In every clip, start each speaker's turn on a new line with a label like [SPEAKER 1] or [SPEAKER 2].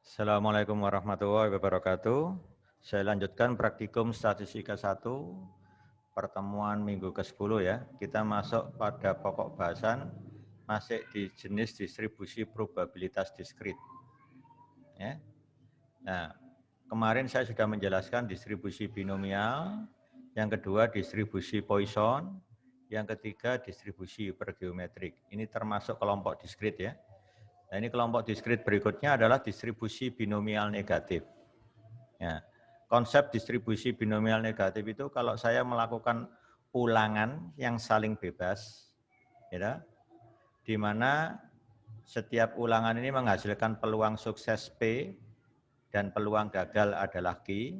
[SPEAKER 1] Assalamualaikum warahmatullahi wabarakatuh. Saya lanjutkan praktikum statistika 1, pertemuan minggu ke-10 ya. Kita masuk pada pokok bahasan masih di jenis distribusi probabilitas diskrit. Ya. Nah, kemarin saya sudah menjelaskan distribusi binomial, yang kedua distribusi Poisson, yang ketiga distribusi hipergeometrik. Ini termasuk kelompok diskrit ya. Nah, ini kelompok diskrit berikutnya adalah distribusi binomial negatif. Ya. Konsep distribusi binomial negatif itu kalau saya melakukan ulangan yang saling bebas, ya, di mana setiap ulangan ini menghasilkan peluang sukses P dan peluang gagal adalah Q.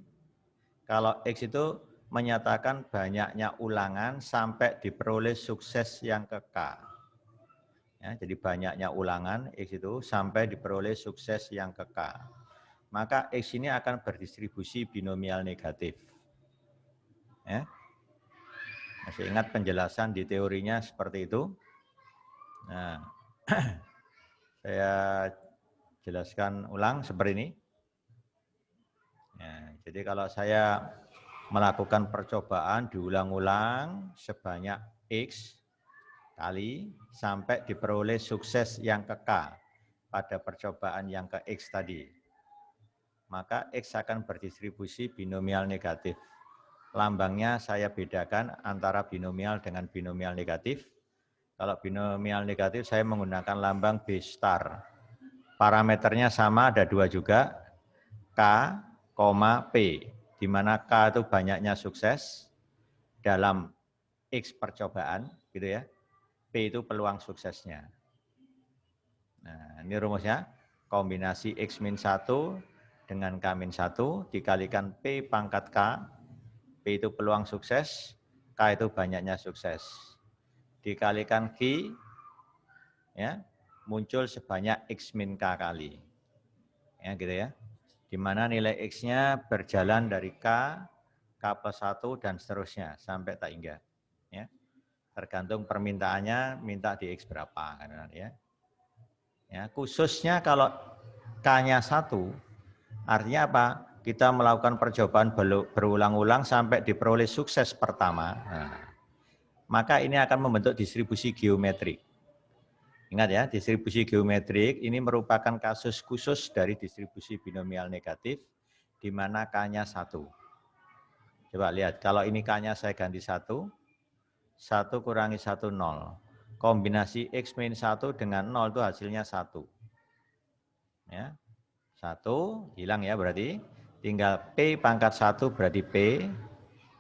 [SPEAKER 1] Kalau X itu menyatakan banyaknya ulangan sampai diperoleh sukses yang ke K. Ya, jadi banyaknya ulangan X itu sampai diperoleh sukses yang ke K. Maka X ini akan berdistribusi binomial negatif. Ya. Masih ingat penjelasan di teorinya seperti itu? Nah, saya jelaskan ulang seperti ini. Ya, jadi kalau saya melakukan percobaan diulang-ulang sebanyak X kali sampai diperoleh sukses yang ke K pada percobaan yang ke X tadi. Maka X akan berdistribusi binomial negatif. Lambangnya saya bedakan antara binomial dengan binomial negatif. Kalau binomial negatif saya menggunakan lambang B star. Parameternya sama, ada dua juga, K, P. Di mana K itu banyaknya sukses dalam X percobaan, gitu ya. P itu peluang suksesnya. Nah, ini rumusnya, kombinasi X-1 dengan K-1 dikalikan P pangkat K. P itu peluang sukses, K itu banyaknya sukses. Dikalikan Q, ya, muncul sebanyak X-K kali. Ya, gitu ya. Di mana nilai X-nya berjalan dari K, K+1 dan seterusnya sampai tak hingga. Ya. Tergantung permintaannya, minta di X berapa. Kan, ya. Ya, khususnya kalau K-nya 1, artinya apa? Kita melakukan percobaan berulang-ulang sampai diperoleh sukses pertama. Nah, maka ini akan membentuk distribusi geometrik. Ingat ya, distribusi geometrik ini merupakan kasus khusus dari distribusi binomial negatif, di mana K-nya 1. Coba lihat, kalau ini K-nya saya ganti 1, 1 kurangi 1, 0. Kombinasi X-1 dengan 0 itu hasilnya 1. Ya, 1 hilang ya berarti. Tinggal P pangkat 1 berarti P,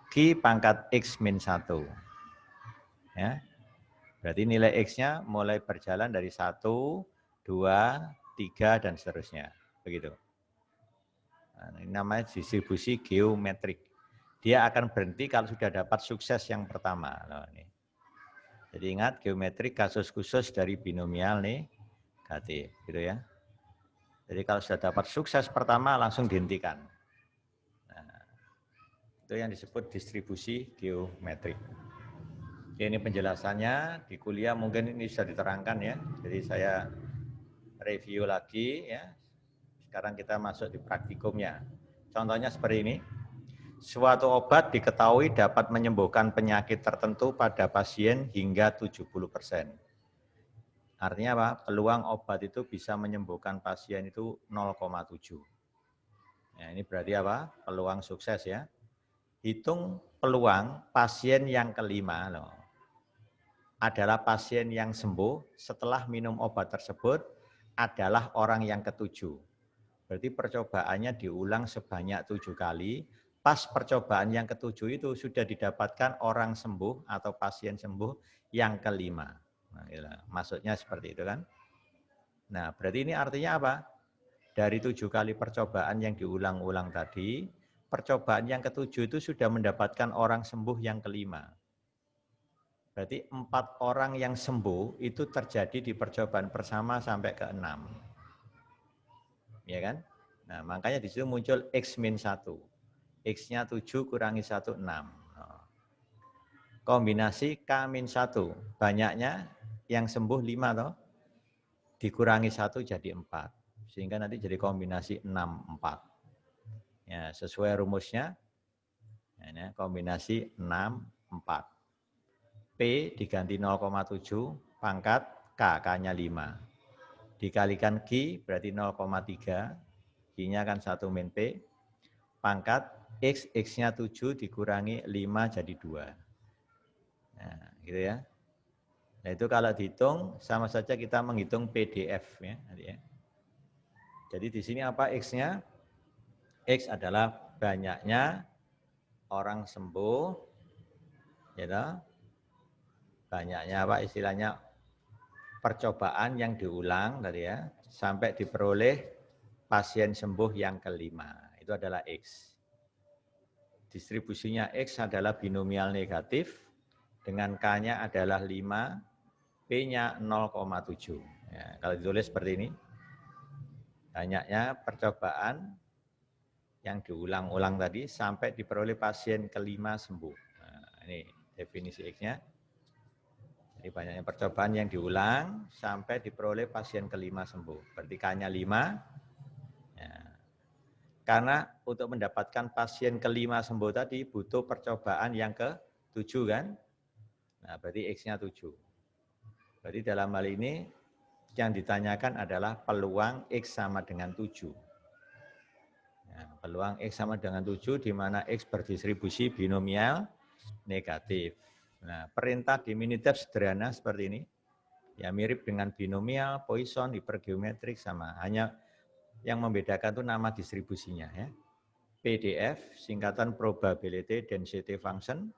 [SPEAKER 1] Q pangkat X-1. Ya, berarti nilai X-nya mulai berjalan dari 1, 2, 3, dan seterusnya. Begitu. Nah, ini namanya distribusi geometrik. Dia akan berhenti kalau sudah dapat sukses yang pertama. Nah, ini. Jadi ingat, geometrik kasus khusus dari binomial negatif. Gitu ya. Jadi kalau sudah dapat sukses pertama, langsung dihentikan. Nah, itu yang disebut distribusi geometrik. Ini penjelasannya di kuliah mungkin ini sudah diterangkan ya. Jadi saya review lagi ya. Sekarang kita masuk di praktikumnya. Contohnya seperti ini. Suatu obat diketahui dapat menyembuhkan penyakit tertentu pada pasien hingga 70%. Artinya apa? Peluang obat itu bisa menyembuhkan pasien itu 0,7. Ya, ini berarti apa? Peluang sukses ya. Hitung peluang pasien yang kelima loh. Adalah pasien yang sembuh setelah minum obat tersebut adalah orang yang ketujuh. Berarti percobaannya diulang sebanyak 7 kali. Pas percobaan yang ketujuh itu sudah didapatkan orang sembuh atau pasien sembuh yang kelima. Nah, maksudnya seperti itu kan. Nah, berarti ini artinya apa? Dari 7 kali percobaan yang diulang-ulang tadi, percobaan yang ketujuh itu sudah mendapatkan orang sembuh yang kelima. Berarti 4 orang yang sembuh itu terjadi di percobaan pertama sampai ke 6. Ya kan? Nah, makanya di situ muncul X-1. X-nya 7 kurangi 1, 6. Kombinasi K-1. Banyaknya yang sembuh 5 toh. Dikurangi 1 jadi 4. sehingga nanti jadi kombinasi 6, 4. Ya, sesuai rumusnya, ini kombinasi 6, 4. P diganti 0,7 pangkat K, K-nya 5. Dikalikan Q berarti 0,3, Q-nya kan 1 min P, pangkat X, X-nya 7 dikurangi 5 jadi 2. Nah, gitu ya. Nah, itu kalau dihitung sama saja kita menghitung PDF ya. Jadi di sini apa X-nya? X adalah banyaknya orang sembuh, ya, banyaknya apa istilahnya percobaan yang diulang tadi ya, sampai diperoleh pasien sembuh yang kelima. Itu adalah X. Distribusinya X adalah binomial negatif, dengan K-nya adalah 5, P-nya 0,7. Ya, kalau ditulis seperti ini, banyaknya percobaan yang diulang-ulang tadi sampai diperoleh pasien kelima sembuh. Nah, ini definisi X-nya. Jadi banyaknya percobaan yang diulang sampai diperoleh pasien kelima sembuh. Berarti K-nya 5. Ya. Karena untuk mendapatkan pasien kelima sembuh tadi butuh percobaan yang ke-7 kan? Nah, berarti X-nya 7. Berarti dalam hal ini yang ditanyakan adalah peluang X sama dengan 7. Ya, peluang X sama dengan 7 di mana X berdistribusi binomial negatif. Nah, perintah di Minitab sederhana seperti ini. Ya mirip dengan binomial, Poisson, hipergeometrik sama. Hanya yang membedakan itu nama distribusinya ya. PDF singkatan probability density function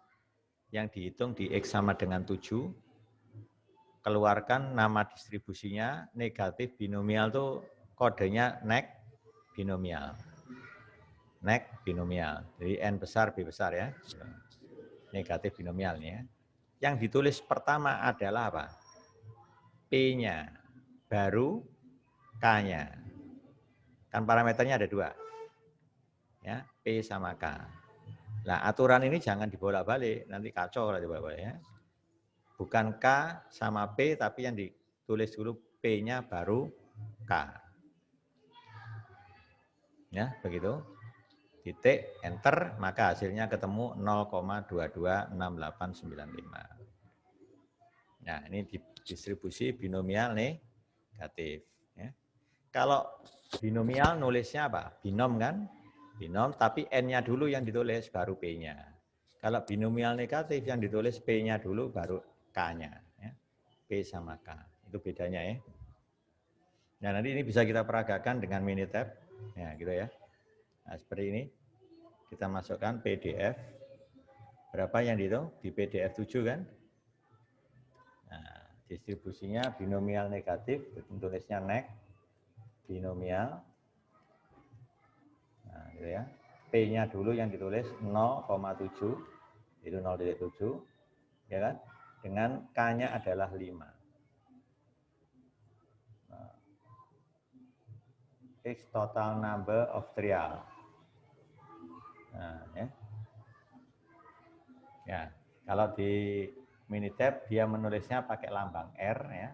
[SPEAKER 1] yang dihitung di X sama dengan 7. Keluarkan nama distribusinya negatif binomial itu kodenya neg binomial. Neg binomial. Jadi N besar B besar ya. Negatif binomialnya. Yang ditulis pertama adalah apa? P-nya, baru K-nya. Kan parameternya ada 2. Ya, P sama K. Nah, aturan ini jangan dibolak-balik, nanti kacau kalau dibolak-balik ya. Bukan K sama P, tapi yang ditulis dulu P-nya baru K. Ya, begitu. Titik, enter, maka hasilnya ketemu 0,226895. Nah, ini distribusi binomial negatif. Ya. Kalau binomial nulisnya apa? Binom kan? Binom, tapi N-nya dulu yang ditulis, baru P-nya. Kalau binomial negatif yang ditulis P-nya dulu, baru K-nya. Ya. P sama K, itu bedanya ya. Nah, nanti ini bisa kita peragakan dengan Minitab. Ya, gitu ya. Nah, seperti ini. Kita masukkan PDF. Berapa yang dihitung? Di PDF 7 kan? Nah, distribusinya binomial negatif, tulisnya neg, binomial. Nah, gitu ya. P-nya dulu yang ditulis 0,7, itu 0,7, ya kan? Dengan K-nya adalah 5. Nah, X total number of trial. Nah, ya. Ya, kalau di Minitab dia menulisnya pakai lambang R ya.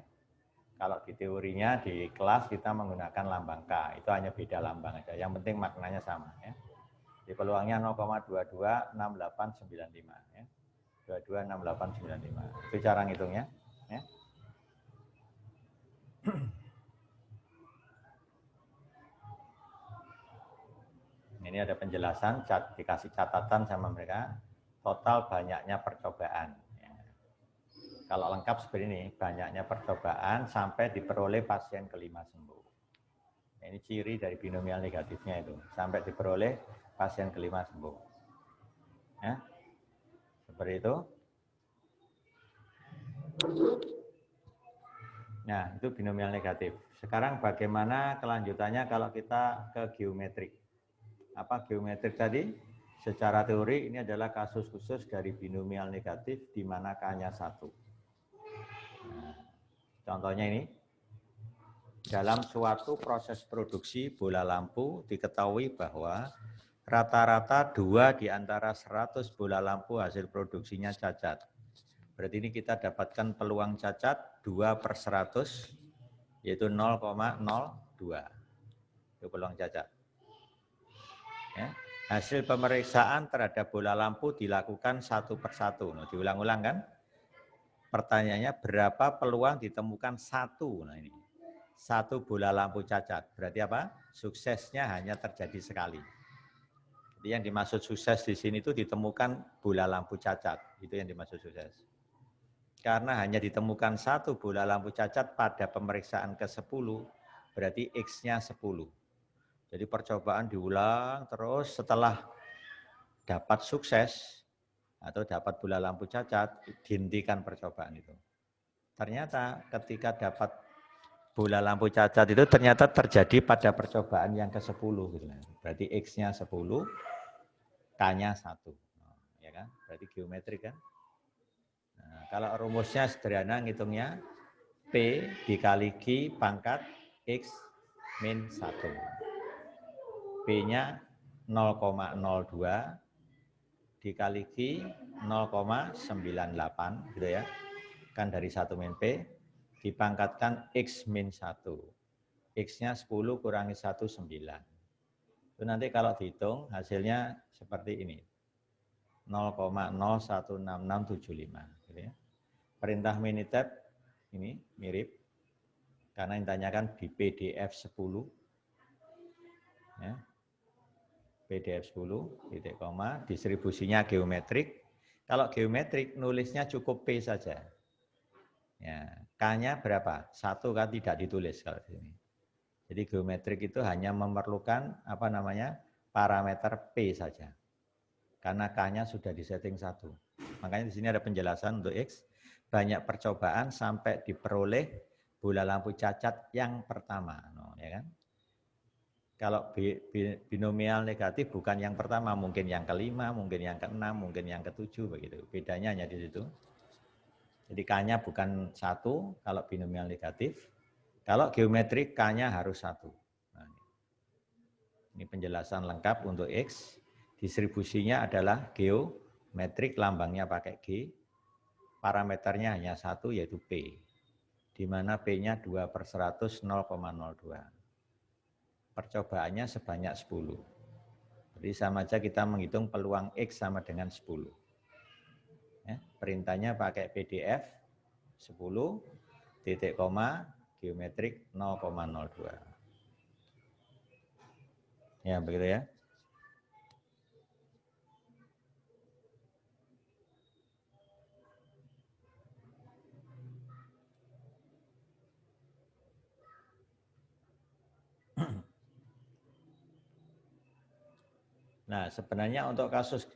[SPEAKER 1] Kalau di teorinya di kelas kita menggunakan lambang K, itu hanya beda lambang aja. Yang penting maknanya sama ya. Di peluangnya 0,226895 ya. 226895. Itu cara ngitungnya ya. Ini ada penjelasan, dikasih catatan sama mereka, total banyaknya percobaan. Ya. Kalau lengkap seperti ini, banyaknya percobaan sampai diperoleh pasien kelima sembuh. Ini ciri dari binomial negatifnya itu, sampai diperoleh pasien kelima sembuh. Ya. Seperti itu. Nah, itu binomial negatif. Sekarang bagaimana kelanjutannya kalau kita ke geometrik? Apa geometrik tadi? Secara teori ini adalah kasus khusus dari binomial negatif di mana K-nya 1. Nah, contohnya ini. Dalam suatu proses produksi bola lampu diketahui bahwa rata-rata 2 di antara 100 bola lampu hasil produksinya cacat. Berarti ini kita dapatkan peluang cacat 2/100, yaitu 0,02. itu peluang cacat. Ya. Hasil pemeriksaan terhadap bola lampu dilakukan satu persatu. Nah, diulang-ulang kan? Pertanyaannya berapa peluang ditemukan satu? Nah ini, satu bola lampu cacat. Berarti apa? Suksesnya hanya terjadi sekali. Jadi yang dimaksud sukses di sini itu ditemukan bola lampu cacat. Itu yang dimaksud sukses. Karena hanya ditemukan satu bola lampu cacat pada pemeriksaan ke-10, berarti X-nya 10. Jadi percobaan diulang terus setelah dapat sukses atau dapat bola lampu cacat, dihentikan percobaan itu. Ternyata ketika dapat bola lampu cacat itu ternyata terjadi pada percobaan yang ke-10. Gitu. Berarti X-nya 10, K-nya 1. Ya kan? Berarti geometrik kan? Nah, kalau rumusnya sederhana ngitungnya, P dikali Q pangkat X min 1. P-nya 0,02 dikali Q 0,98 gitu ya. Kan dari 1 min P dipangkatkan X min 1. X-nya 10 kurangi 1, 9. Itu nanti kalau dihitung hasilnya seperti ini. 0,016675 gitu ya. Perintah Minitab ini mirip karena yang ditanyakan di PDF 10 ya. PDF 10 titik koma, distribusinya geometrik. Kalau geometrik nulisnya cukup P saja. Ya, K-nya berapa? 1 kan tidak ditulis kalau di sini. Jadi geometrik itu hanya memerlukan parameter P saja. Karena K-nya sudah disetting 1. Makanya di sini ada penjelasan untuk X. Banyak percobaan sampai diperoleh bola lampu cacat yang pertama. Ya kan? Kalau binomial negatif bukan yang pertama, mungkin yang kelima, mungkin yang keenam, mungkin yang ketujuh begitu. Bedanya hanya di situ. Jadi K-nya bukan 1 kalau binomial negatif. Kalau geometrik K-nya harus 1. Nah, ini penjelasan lengkap untuk X. Distribusinya adalah geometrik, lambangnya pakai G. Parameternya hanya 1 yaitu P. Di mana P-nya 2/100 0,02. Percobaannya sebanyak 10. Jadi sama aja kita menghitung peluang X sama dengan 10. Ya, perintahnya pakai PDF 10 titik koma geometrik 0,02. Ya begitu ya. Nah, sebenarnya untuk kasus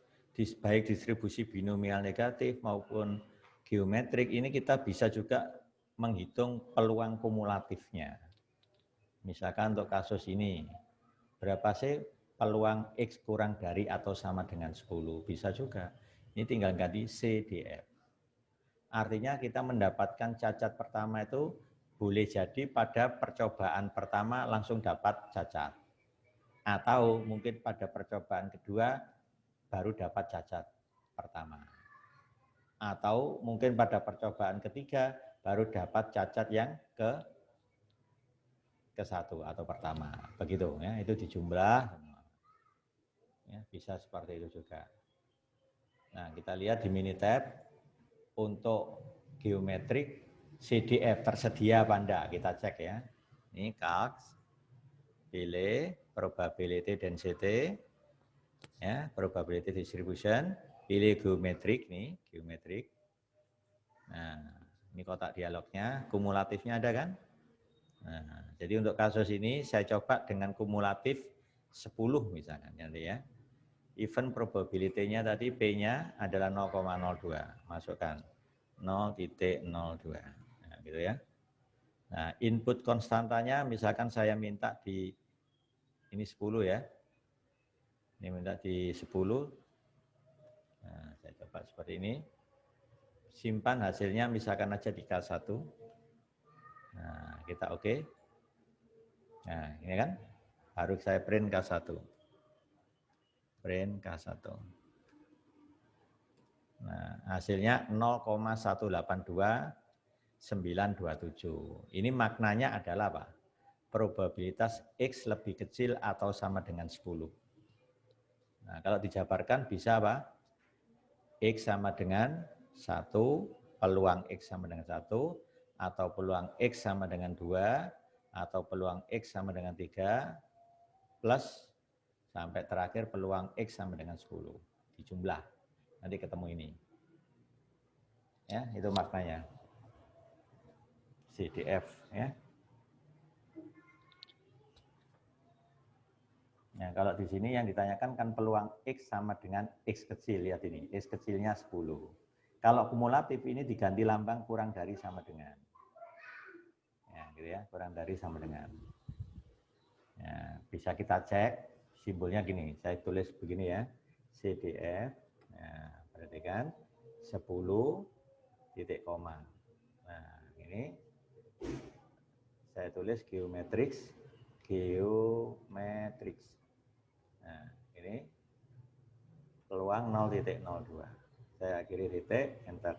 [SPEAKER 1] baik distribusi binomial negatif maupun geometrik ini kita bisa juga menghitung peluang kumulatifnya. Misalkan untuk kasus ini, berapa sih peluang X kurang dari atau sama dengan 10? Bisa juga. Ini tinggal ganti CDF. Artinya kita mendapatkan cacat pertama itu boleh jadi pada percobaan pertama langsung dapat cacat. Atau mungkin pada percobaan kedua baru dapat cacat pertama. Atau mungkin pada percobaan ketiga baru dapat cacat yang ke-1 atau pertama. Begitu ya, itu dijumlah. Ya, bisa seperti itu juga. Nah, kita lihat di Minitab untuk geometrik CDF tersedia apa enggak? Kita cek ya. Ini calc, pilih probability density, ya, probability distribution, pilih geometrik nih, geometrik. Nah, ini kotak dialognya, kumulatifnya ada kan? Nah, jadi untuk kasus ini saya coba dengan kumulatif 10 misalkan nanti ya. Even probability-nya tadi P-nya adalah 0,02, masukkan 0,02. Nah, gitu ya. Nah, input konstantanya misalkan saya minta di ini 10 ya. Ini minta di 10. Nah, saya coba seperti ini. Simpan hasilnya misalkan aja di K1. Nah, kita oke. Nah, ini kan harus saya print K1. Print K1. Nah, hasilnya 0,182927. Ini maknanya adalah apa? probabilitas X lebih kecil atau sama dengan 10. Nah, kalau dijabarkan bisa apa? X sama dengan 1, peluang X sama dengan 1, atau peluang X sama dengan 2, atau peluang X sama dengan 3, plus sampai terakhir peluang X sama dengan 10. Dijumlah, nanti ketemu ini. Ya, itu maknanya. CDF, ya. Nah, kalau di sini yang ditanyakan kan peluang X sama dengan X kecil, lihat ini, X kecilnya 10. Kalau kumulatif ini diganti lambang kurang dari sama dengan. Ya, gitu ya, kurang dari sama dengan. Ya, bisa kita cek, simbolnya gini, saya tulis begini ya, CDF, nah, perhatikan, 10 titik koma. Nah, ini saya tulis geomatrix. Nah, ini peluang 0,02. Saya akhiri titik, enter.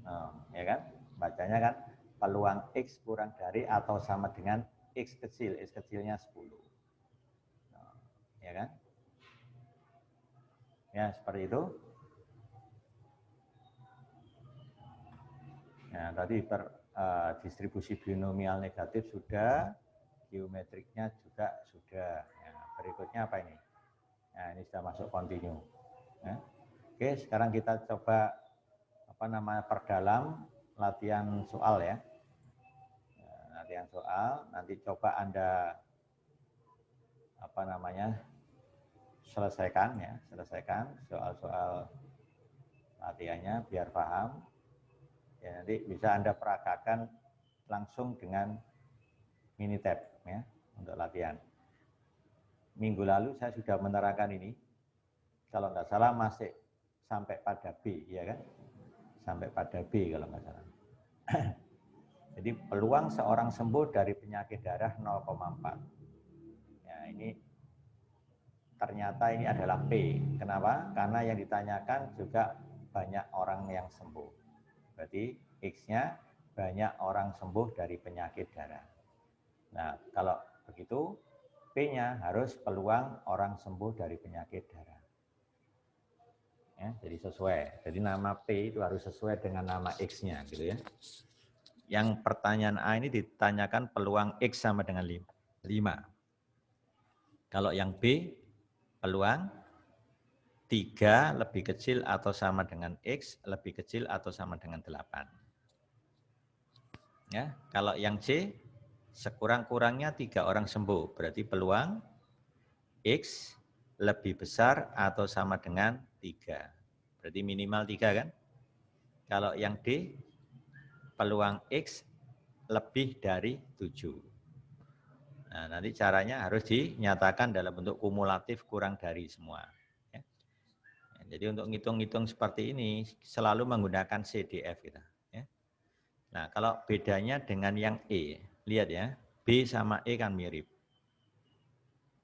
[SPEAKER 1] Nah, ya kan? Bacanya kan peluang X kurang dari atau sama dengan X kecil. X kecilnya 10. Nah, ya kan? Ya, seperti itu. Nah, tadi distribusi binomial negatif sudah, geometriknya juga sudah. Nah, berikutnya apa ini? Nah, ini sudah masuk continue. Ya. Oke, sekarang kita coba perdalam latihan soal ya. Nah, latihan soal, nanti coba Anda selesaikan soal-soal latihannya biar paham. Ya, nanti bisa Anda peragakan langsung dengan Minitab ya untuk latihan. Minggu lalu saya sudah menerangkan ini. Kalau nggak salah masih sampai pada B, ya kan? Sampai pada B kalau nggak salah. Jadi peluang seorang sembuh dari penyakit darah 0,4. Ya, ini ternyata ini adalah P. Kenapa? Karena yang ditanyakan juga banyak orang yang sembuh. Berarti X-nya banyak orang sembuh dari penyakit darah. Nah, kalau begitu P-nya harus peluang orang sembuh dari penyakit darah. Ya, jadi sesuai. Jadi nama P itu harus sesuai dengan nama X-nya gitu ya. Yang pertanyaan A ini ditanyakan peluang X sama dengan 5. Kalau yang B, peluang 3 lebih kecil atau sama dengan X, lebih kecil atau sama dengan 8. Ya, kalau yang C, sekurang-kurangnya 3 orang sembuh, berarti peluang X lebih besar atau sama dengan 3. Berarti minimal 3 kan? Kalau yang D, peluang X lebih dari 7. Nah, nanti caranya harus dinyatakan dalam bentuk kumulatif kurang dari semua. Ya. Jadi untuk ngitung-ngitung seperti ini selalu menggunakan CDF kita. Ya. Nah, kalau bedanya dengan yang E, lihat ya, B sama E kan mirip.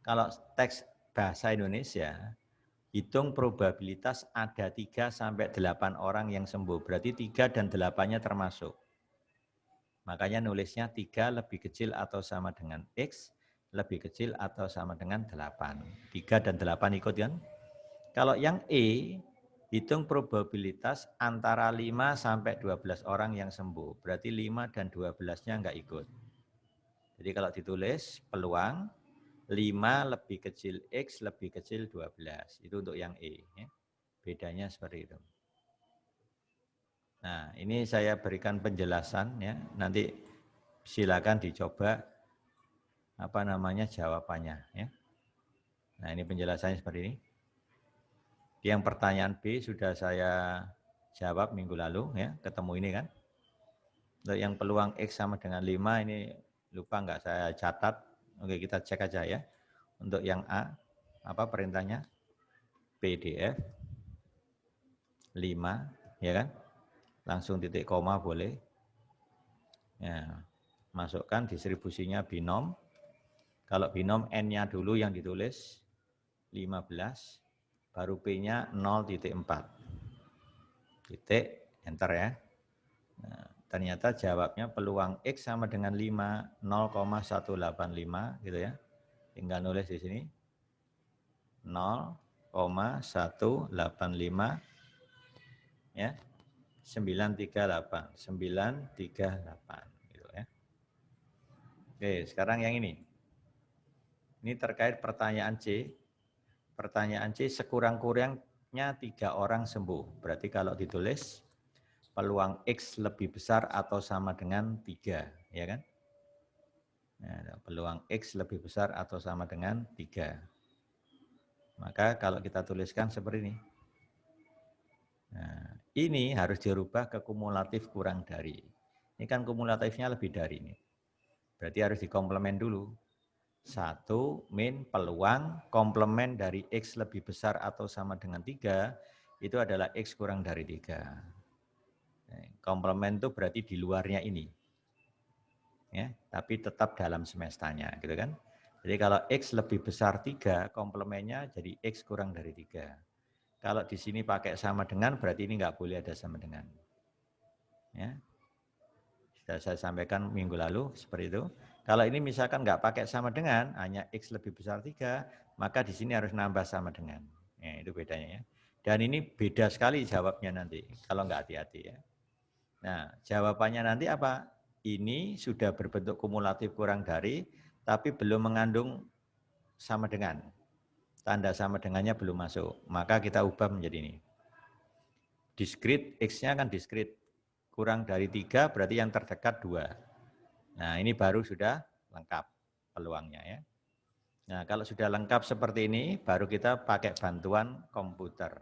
[SPEAKER 1] Kalau teks bahasa Indonesia, hitung probabilitas ada 3 sampai 8 orang yang sembuh. Berarti 3 dan 8-nya termasuk. Makanya nulisnya 3 lebih kecil atau sama dengan X, lebih kecil atau sama dengan 8. 3 dan 8 ikut kan? Kalau yang E, hitung probabilitas antara 5 sampai 12 orang yang sembuh. Berarti 5 dan 12-nya enggak ikut. Jadi kalau ditulis peluang 5 lebih kecil X lebih kecil 12. Itu untuk yang E. Ya. Bedanya seperti itu. Nah, ini saya berikan penjelasan ya. Nanti silakan dicoba jawabannya ya. Nah, ini penjelasannya seperti ini. Yang pertanyaan B sudah saya jawab minggu lalu ya, ketemu ini kan. Untuk yang peluang X sama dengan 5 ini lupa enggak saya catat. Oke, kita cek aja ya. Untuk yang A, apa perintahnya? PDF 5 ya kan? Langsung titik koma boleh. Ya, masukkan distribusinya binom. Kalau binom N-nya dulu yang ditulis 15, baru P-nya 0,4. Titik, enter ya. Nah, ternyata jawabnya peluang X sama dengan 5, 0,185 gitu ya. Tinggal nulis di sini. 0,185 ya. 938 gitu ya. Oke, sekarang yang ini. Ini terkait pertanyaan C. Pertanyaan C sekurang-kurangnya 3 orang sembuh. Berarti kalau ditulis peluang X lebih besar atau sama dengan 3, ya kan? Nah, peluang X lebih besar atau sama dengan 3. Maka kalau kita tuliskan seperti ini. Nah, ini harus dirubah ke kumulatif kurang dari. Ini kan kumulatifnya lebih dari ini. Berarti harus dikomplemen dulu. 1 min peluang komplemen dari X lebih besar atau sama dengan 3, itu adalah X kurang dari 3. Komplemen itu berarti di luarnya ini. Ya, tapi tetap dalam semestanya, gitu kan? Jadi kalau X lebih besar 3, komplemennya jadi X kurang dari 3. Kalau di sini pakai sama dengan, berarti ini nggak boleh ada sama dengan. Ya. Sudah saya sampaikan minggu lalu, seperti itu. Kalau ini misalkan nggak pakai sama dengan, hanya X lebih besar 3, maka di sini harus nambah sama dengan. Ya, itu bedanya ya. Dan ini beda sekali jawabnya nanti, kalau nggak hati-hati ya. Nah, jawabannya nanti apa? Ini sudah berbentuk kumulatif kurang dari, tapi belum mengandung sama dengan. Tanda sama dengannya belum masuk. Maka kita ubah menjadi ini. Diskrit, X-nya kan diskrit. Kurang dari 3 berarti yang terdekat 2. Nah, ini baru sudah lengkap peluangnya ya. Nah, kalau sudah lengkap seperti ini, baru kita pakai bantuan komputer.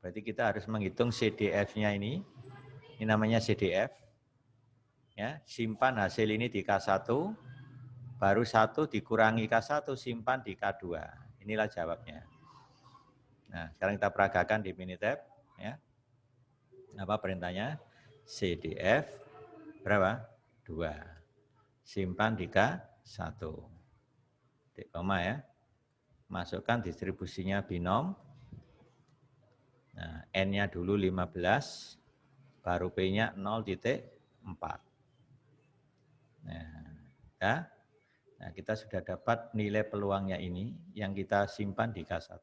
[SPEAKER 1] Berarti kita harus menghitung CDF-nya ini. Ini namanya CDF. Ya, simpan hasil ini di K1, baru 1 dikurangi K1, simpan di K2. Inilah jawabnya. Nah, sekarang kita peragakan di Minitab. Ya. Apa perintahnya? CDF berapa? 2. Simpan di K1. Titik koma ya. Masukkan distribusinya binom. Nah, N-nya dulu 15, baru P-nya 0,4. Nah, ya. Nah, kita sudah dapat nilai peluangnya ini yang kita simpan di K1.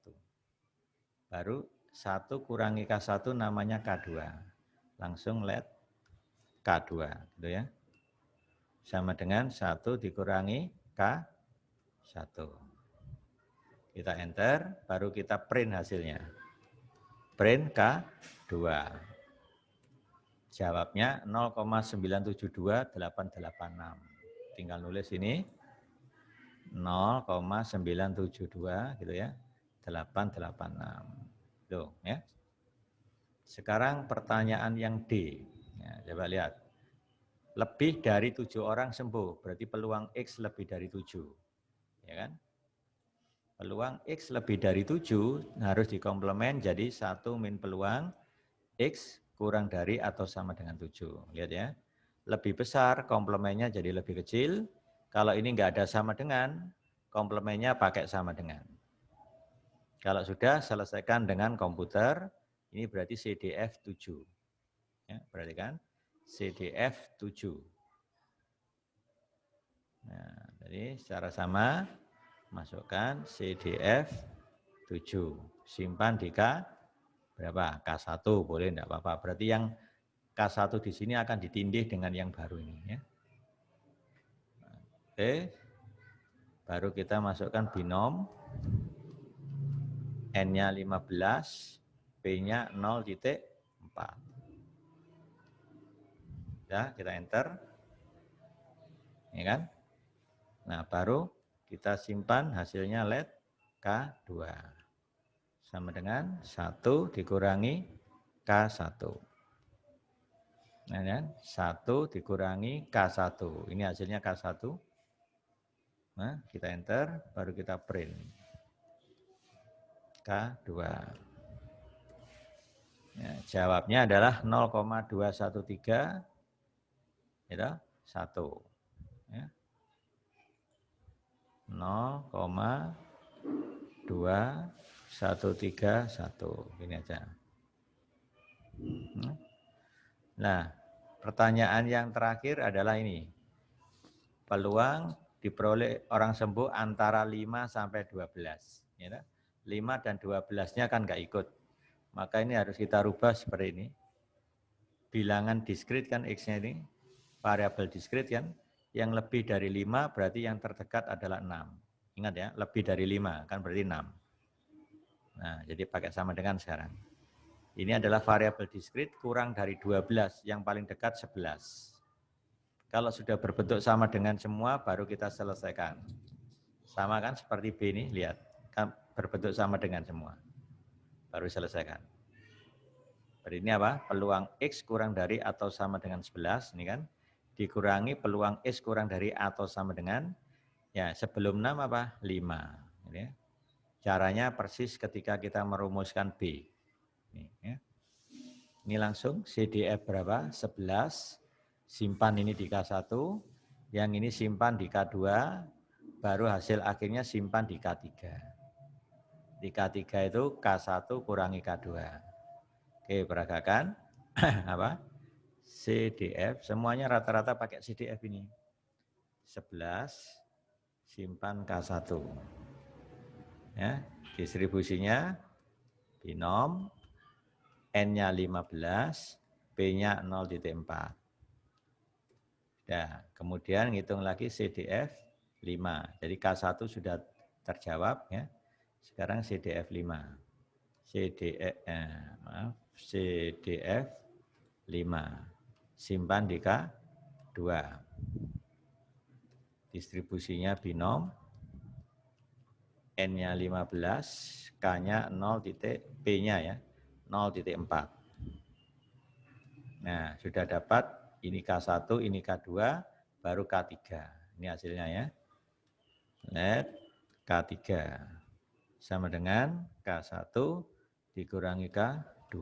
[SPEAKER 1] Baru 1 kurangi K1 namanya K2. Langsung let K2, gitu ya. Sama dengan 1 dikurangi K1. Kita enter, baru kita print hasilnya. Print K2. Jawabnya 0,972886. Tinggal nulis ini 0,972 gitu ya. 886. Tuh ya. Sekarang pertanyaan yang D. Ya, coba lihat. Lebih dari 7 orang sembuh, berarti peluang X lebih dari 7. Ya kan? Peluang X lebih dari 7 harus dikomplemen jadi 1 min peluang X kurang dari atau sama dengan 7. Lihat ya. Lebih besar komplemennya jadi lebih kecil. Kalau ini enggak ada sama dengan, komplemennya pakai sama dengan. Kalau sudah, selesaikan dengan komputer. Ini berarti CDF 7. Ya, perhatikan. CDF 7. Nah, jadi secara sama, masukkan CDF 7. Simpan di K berapa? K1 boleh, enggak apa-apa. Berarti yang K1 di sini akan ditindih dengan yang baru ini. Ya. Oke. Baru kita masukkan binom. N-nya 15, P-nya 0,4. Ya, kita enter. Ya kan? Nah, baru kita simpan hasilnya let K2. Sama dengan 1 dikurangi K1. Nah, kan? 1 dikurangi K1. Ini hasilnya K1. Nah, kita enter, baru kita print. K2. Ya, jawabnya adalah 0,213 itu 1. Ya. 0,2131. Ini aja. Nah, Pertanyaan yang terakhir adalah ini. Peluang diperoleh orang sembuh antara 5 sampai 12. Ya, 5 dan 12-nya kan nggak ikut. Maka ini harus kita rubah seperti ini. Bilangan diskrit kan X-nya ini, variabel diskrit kan. Yang lebih dari 5 berarti yang terdekat adalah 6. Ingat ya, lebih dari 5 kan berarti 6. Nah, jadi pakai sama dengan sekarang. Ini adalah variabel diskrit kurang dari 12, yang paling dekat 11. Kalau sudah berbentuk sama dengan semua, baru kita selesaikan. Sama kan seperti B ini, lihat. Kan berbentuk sama dengan semua. Baru selesaikan. Berarti ini apa? Peluang X kurang dari atau sama dengan 11, ini kan. Dikurangi peluang X kurang dari atau sama dengan, ya sebelum 6 apa? 5. Ini, ya. Caranya persis ketika kita merumuskan B. Ini, ya. Ini langsung CDF berapa? 11. Simpan ini di K1, yang ini simpan di K2, baru hasil akhirnya simpan di K3. Di K3 itu K1 kurangi K2. Oke, peragakan. Apa? CDF, semuanya rata-rata pakai CDF ini. 11, simpan K1. Ya, distribusinya binom, N-nya 15, P-nya 0,4. Nah, kemudian ngitung lagi CDF 5. Jadi K1 sudah terjawab ya. Sekarang CDF 5. CDF 5. Simpan di K2. Distribusinya binom. N-nya 15, K-nya 0, P-nya ya 0,4. Nah, sudah dapat ini K1, ini K2, baru K3. Ini hasilnya ya. Lihat, K3 sama dengan K1 dikurangi K2.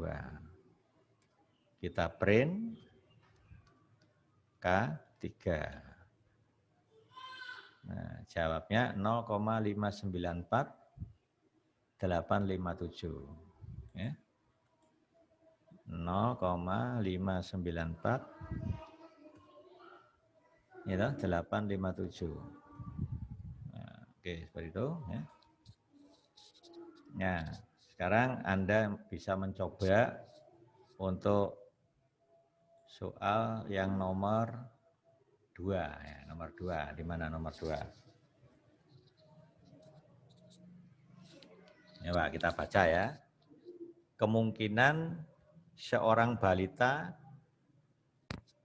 [SPEAKER 1] Kita print K3. Nah, jawabnya 0,594 857. Ya. 0,594 itu 857. Nah, oke, seperti itu ya. Nah, sekarang Anda bisa mencoba untuk soal yang nomor 2 ya, nomor 2. Di mana nomor 2? Ya, Pak, kita baca ya. Kemungkinan seorang balita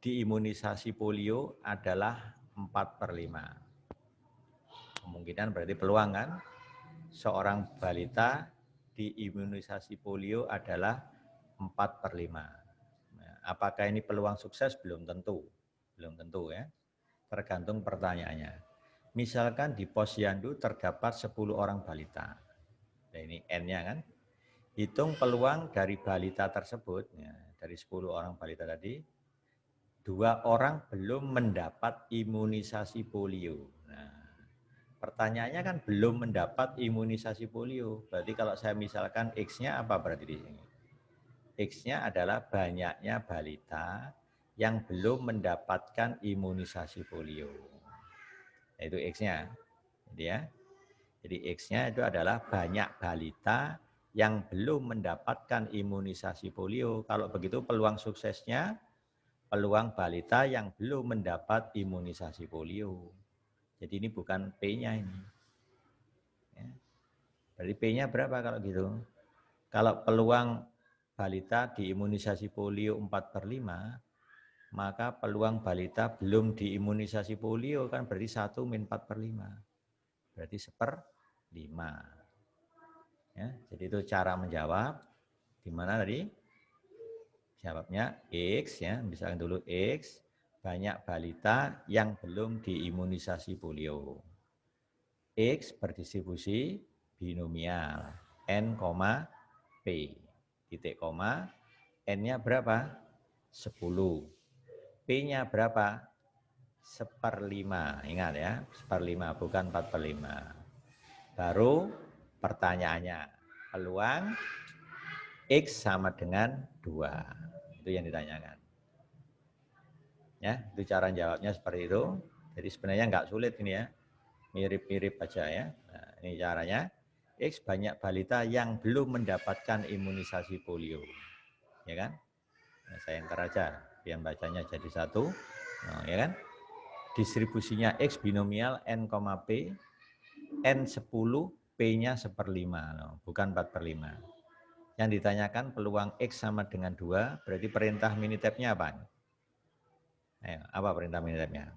[SPEAKER 1] diimunisasi polio adalah 4/5. Kemungkinan berarti peluang kan? Seorang balita diimunisasi polio adalah 4/5. Nah, apakah ini peluang sukses? Belum tentu. Belum tentu ya. Tergantung pertanyaannya. Misalkan di posyandu terdapat 10 orang balita. Nah, ini N-nya kan. Hitung peluang dari balita tersebut, ya, dari 10 orang balita tadi, 2 orang belum mendapat imunisasi polio. Nah, pertanyaannya kan belum mendapat imunisasi polio. Berarti kalau saya misalkan X-nya apa berarti di sini? X-nya adalah banyaknya balita yang belum mendapatkan imunisasi polio. Itu X-nya. Jadi ya. Jadi X-nya itu adalah banyak balita yang belum mendapatkan imunisasi polio. Kalau begitu peluang suksesnya peluang balita yang belum mendapat imunisasi polio. Jadi ini bukan P-nya ini. Ya. Berarti P-nya berapa kalau gitu? Kalau peluang balita diimunisasi polio 4/5, maka peluang balita belum diimunisasi polio kan berarti 1 min 4/5. Berarti 1/5. Ya, jadi itu cara menjawab. Di mana tadi? Jawabnya X ya, misalkan dulu X, banyak balita yang belum diimunisasi polio. X berdistribusi binomial N, P. Titik koma, N-nya berapa? 10. P-nya berapa? 1/5. Ingat ya, 1/5 bukan 4/5. Baru pertanyaannya, peluang X sama dengan 2. Itu yang ditanyakan. Ya, itu cara jawabnya seperti itu. Jadi sebenarnya nggak sulit ini ya, mirip-mirip aja ya. Nah, ini caranya. X banyak balita yang belum mendapatkan imunisasi polio, ya kan? Nah, saya enter aja, biar bacanya jadi satu, nah, ya kan? Distribusinya X binomial N, P, N10, P-nya 1/5, no, bukan 4/5. Yang ditanyakan peluang X sama dengan 2, berarti perintah Minitab-nya apa? Ayo, apa perintah Minitab-nya?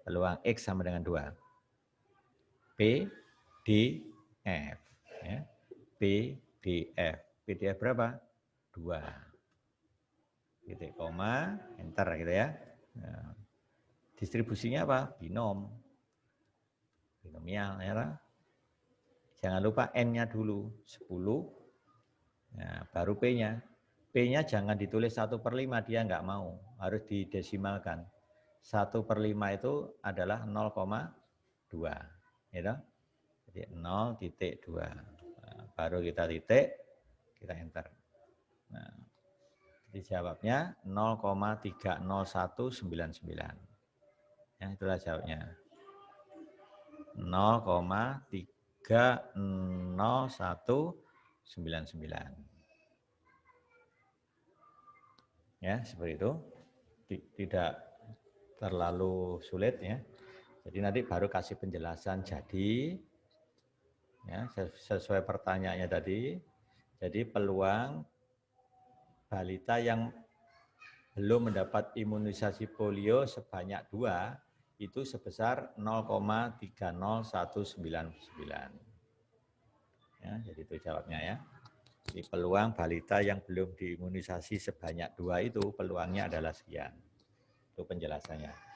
[SPEAKER 1] Peluang X sama dengan 2. P, D, F. Ya. P, D, F. P, D, F berapa? 2. Titik koma, enter gitu ya. Nah, distribusinya apa? Binom. Binomial. Ya. Jangan lupa N-nya dulu. 10. Nah, baru P-nya. P-nya jangan ditulis 1/5, dia nggak mau. Harus didesimalkan. 1/5 itu adalah 0,2. Gitu? Jadi 0,2. Nah, baru kita titik, kita enter. Nah, jadi jawabnya 0,30199. Ya, itulah jawabnya. 0,30199. Ya, seperti itu. Tidak terlalu sulit ya. Jadi nanti baru kasih penjelasan jadi ya sesuai pertanyaannya tadi. Jadi peluang balita yang belum mendapat imunisasi polio sebanyak 2 itu sebesar 0,30199. Ya, jadi itu jawabnya ya. Jadi peluang balita yang belum diimunisasi sebanyak 2 itu peluangnya adalah sekian. Itu penjelasannya.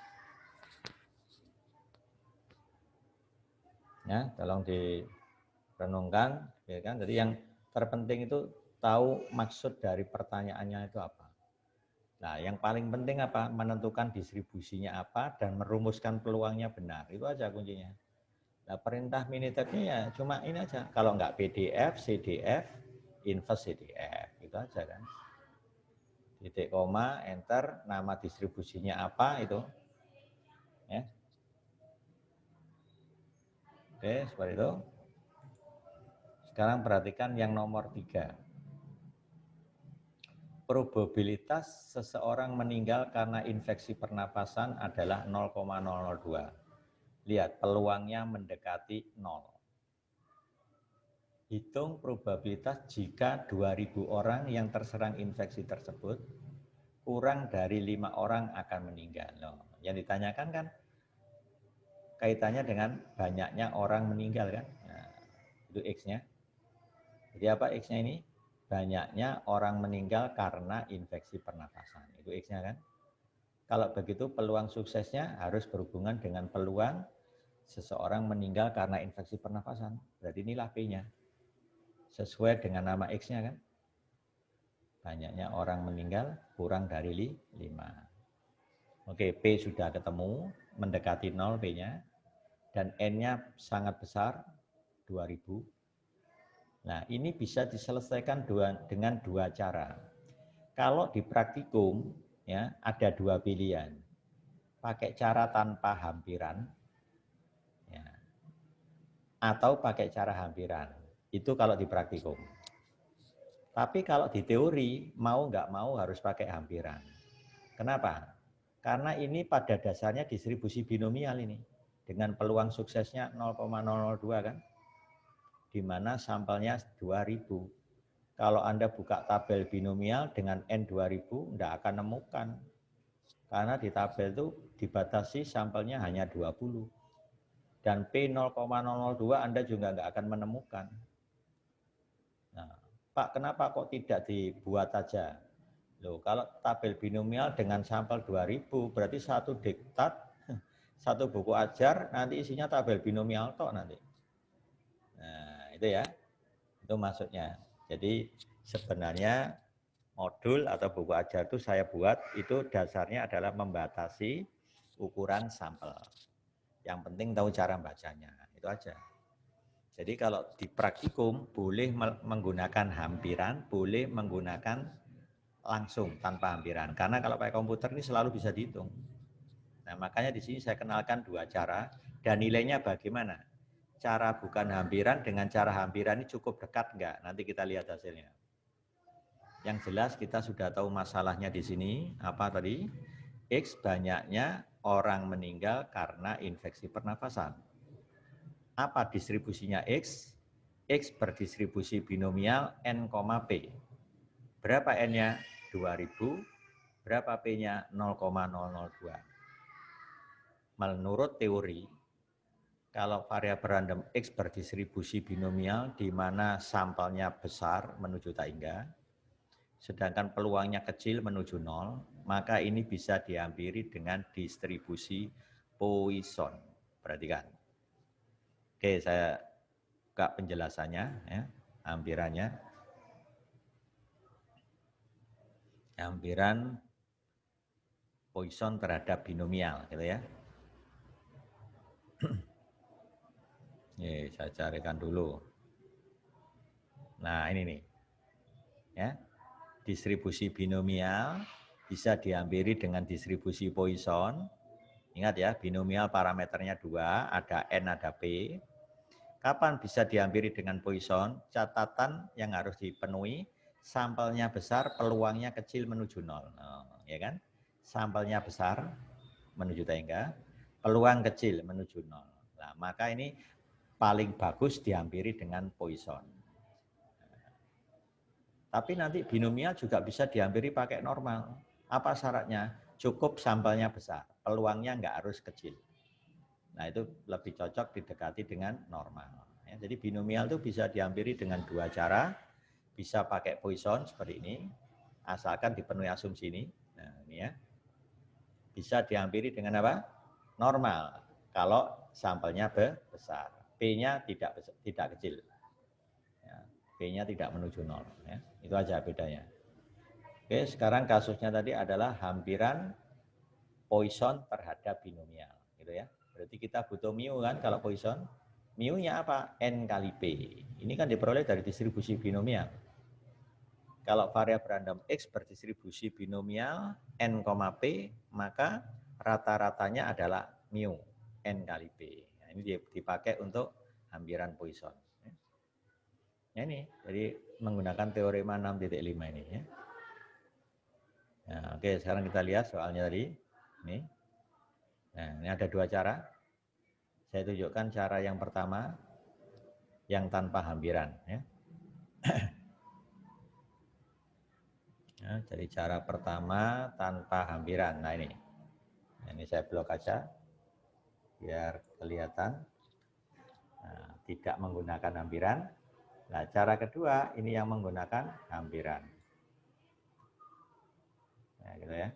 [SPEAKER 1] Ya, tolong direnungkan, ya kan? Jadi yang terpenting itu tahu maksud dari pertanyaannya itu apa. Nah, yang paling penting apa? Menentukan distribusinya apa dan merumuskan peluangnya benar. Itu aja kuncinya. Nah, perintah Minitab-nya ya cuma ini aja. Kalau nggak PDF, CDF, inverse CDF. Itu aja kan. Titik koma, enter, nama distribusinya apa itu. Ya. Oke, seperti itu. Sekarang perhatikan yang nomor 3. Probabilitas seseorang meninggal karena infeksi pernapasan adalah 0,002. Lihat, peluangnya mendekati 0. Hitung probabilitas jika 2.000 orang yang terserang infeksi tersebut, kurang dari 5 orang akan meninggal. Loh, yang ditanyakan kan kaitannya dengan banyaknya orang meninggal kan. Nah, itu X-nya. Jadi apa X-nya ini? Banyaknya orang meninggal karena infeksi pernapasan. Itu X-nya kan. Kalau begitu peluang suksesnya harus berhubungan dengan peluang seseorang meninggal karena infeksi pernapasan. Berarti inilah P-nya. Sesuai dengan nama X-nya kan. Banyaknya orang meninggal kurang dari 5. Oke, P sudah ketemu, mendekati 0 P-nya. Dan N-nya sangat besar, 2.000. Nah, ini bisa diselesaikan dengan 2 cara. Kalau di praktikum, ya ada 2 pilihan. Pakai cara tanpa hampiran, ya, atau pakai cara hampiran. Itu kalau di praktikum. Tapi kalau di teori, mau nggak mau harus pakai hampiran. Kenapa? Karena ini pada dasarnya distribusi binomial ini. Dengan peluang suksesnya 0,002 kan. Di mana sampelnya 2.000. Kalau Anda buka tabel binomial dengan N 2.000, tidak akan nemukan. Karena di tabel itu dibatasi sampelnya hanya 20. Dan P 0,002 Anda juga nggak akan menemukan. Nah, Pak, kenapa kok tidak dibuat aja? Loh, kalau tabel binomial dengan sampel 2000 berarti satu diktat, satu buku ajar nanti isinya tabel binomial tok nanti. Nah, itu ya. Itu maksudnya. Jadi sebenarnya modul atau buku ajar itu saya buat itu dasarnya adalah membatasi ukuran sampel. Yang penting tahu cara bacanya. Itu aja. Jadi kalau di praktikum boleh menggunakan hampiran, boleh menggunakan langsung tanpa hampiran. Karena kalau pakai komputer ini selalu bisa dihitung. Nah, makanya di sini saya kenalkan dua cara dan nilainya bagaimana. Cara bukan hampiran dengan cara hampiran ini cukup dekat enggak? Nanti kita lihat hasilnya. Yang jelas kita sudah tahu masalahnya di sini apa tadi? X banyaknya orang meninggal karena infeksi pernafasan. Apa distribusinya X? X berdistribusi binomial N, P. Berapa N-nya? 2000. Berapa P-nya? 0,002. Menurut teori, kalau variabel random X berdistribusi binomial di mana sampelnya besar menuju tangga, sedangkan peluangnya kecil menuju 0, maka ini bisa dihampiri dengan distribusi Poisson. Perhatikan. Oke, saya buka penjelasannya, ya, hampirannya. Hampiran Poisson terhadap binomial, gitu ya. Nih, saya carikan dulu. Nah, ini nih. Ya. Distribusi binomial bisa dihampiri dengan distribusi Poisson. Ingat ya, binomial parameternya 2, ada N, ada P. Kapan bisa dihampiri dengan Poisson? Catatan yang harus dipenuhi, sampelnya besar, peluangnya kecil menuju 0. Ya kan? Sampelnya besar menuju tangga, peluang kecil menuju 0. Nah, maka ini paling bagus dihampiri dengan Poisson. Tapi nanti binomial juga bisa dihampiri pakai normal. Apa syaratnya? Cukup sampelnya besar, peluangnya nggak harus kecil. Nah, itu lebih cocok didekati dengan normal. Ya, jadi binomial itu bisa dihampiri dengan dua cara. Bisa pakai Poisson seperti ini, asalkan dipenuhi asumsi ini. Nah, ini ya. Bisa dihampiri dengan apa? Normal. Kalau sampelnya besar. P-nya tidak kecil. Ya, P-nya tidak menuju 0. Ya. Itu aja bedanya. Oke, sekarang kasusnya tadi adalah hampiran Poisson terhadap binomial. Gitu ya. Berarti kita butuh mu kan kalau Poisson. Mu-nya apa? N kali P. Ini kan diperoleh dari distribusi binomial. Kalau variabel random X berdistribusi binomial N, P, maka rata-ratanya adalah mu N kali P. Nah, ini dipakai untuk hampiran Poisson. Ya, ini, jadi menggunakan teorema 6.5 ini. Ya. Nah, oke, sekarang kita lihat soalnya tadi. Ini. Nah, ini ada dua cara. Saya tunjukkan cara yang pertama, yang tanpa hampiran. Ya. Nah, jadi cara pertama tanpa hampiran. Nah, ini saya blok aja biar kelihatan. Nah, tidak menggunakan hampiran. Nah, cara kedua ini yang menggunakan hampiran. Nah, gitu ya.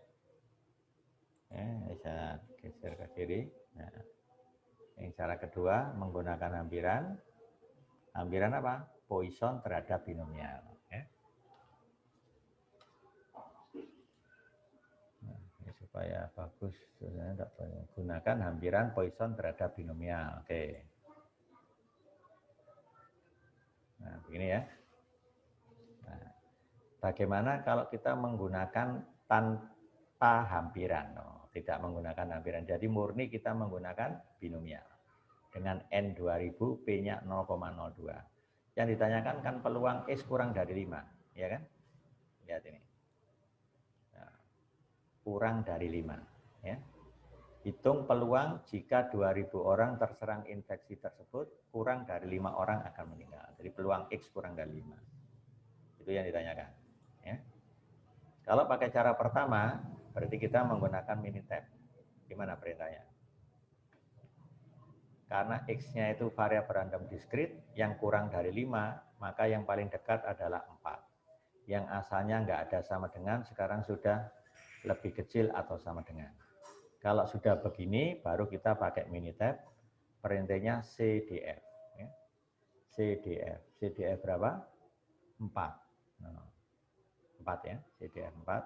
[SPEAKER 1] Saya geser ke kiri. Nah, ini cara kedua menggunakan hampiran. Hampiran apa? Poisson terhadap binomial. Ya. Nah, ini supaya bagus, saya gunakan hampiran Poisson terhadap binomial. Oke. Nah, begini ya. Nah, bagaimana kalau kita menggunakan tanpa hampiran? Tidak menggunakan hampiran. Jadi murni kita menggunakan binomial. Dengan N 2000, P-nya 0,02. Yang ditanyakan kan peluang X kurang dari 5. Ya kan? Lihat ini. Nah, kurang dari 5. Ya. Hitung peluang jika 2000 orang terserang infeksi tersebut, kurang dari 5 orang akan meninggal. Jadi peluang X kurang dari 5. Itu yang ditanyakan. Ya. Kalau pakai cara pertama, berarti kita menggunakan Minitab. Gimana perintahnya? Karena X-nya itu variabel random diskrit, yang kurang dari 5, maka yang paling dekat adalah 4. Yang asalnya nggak ada sama dengan, sekarang sudah lebih kecil atau sama dengan. Kalau sudah begini, baru kita pakai Minitab, perintahnya CDF. Ya. CDF. CDF berapa? 4. Nah, 4 ya, CDF 4.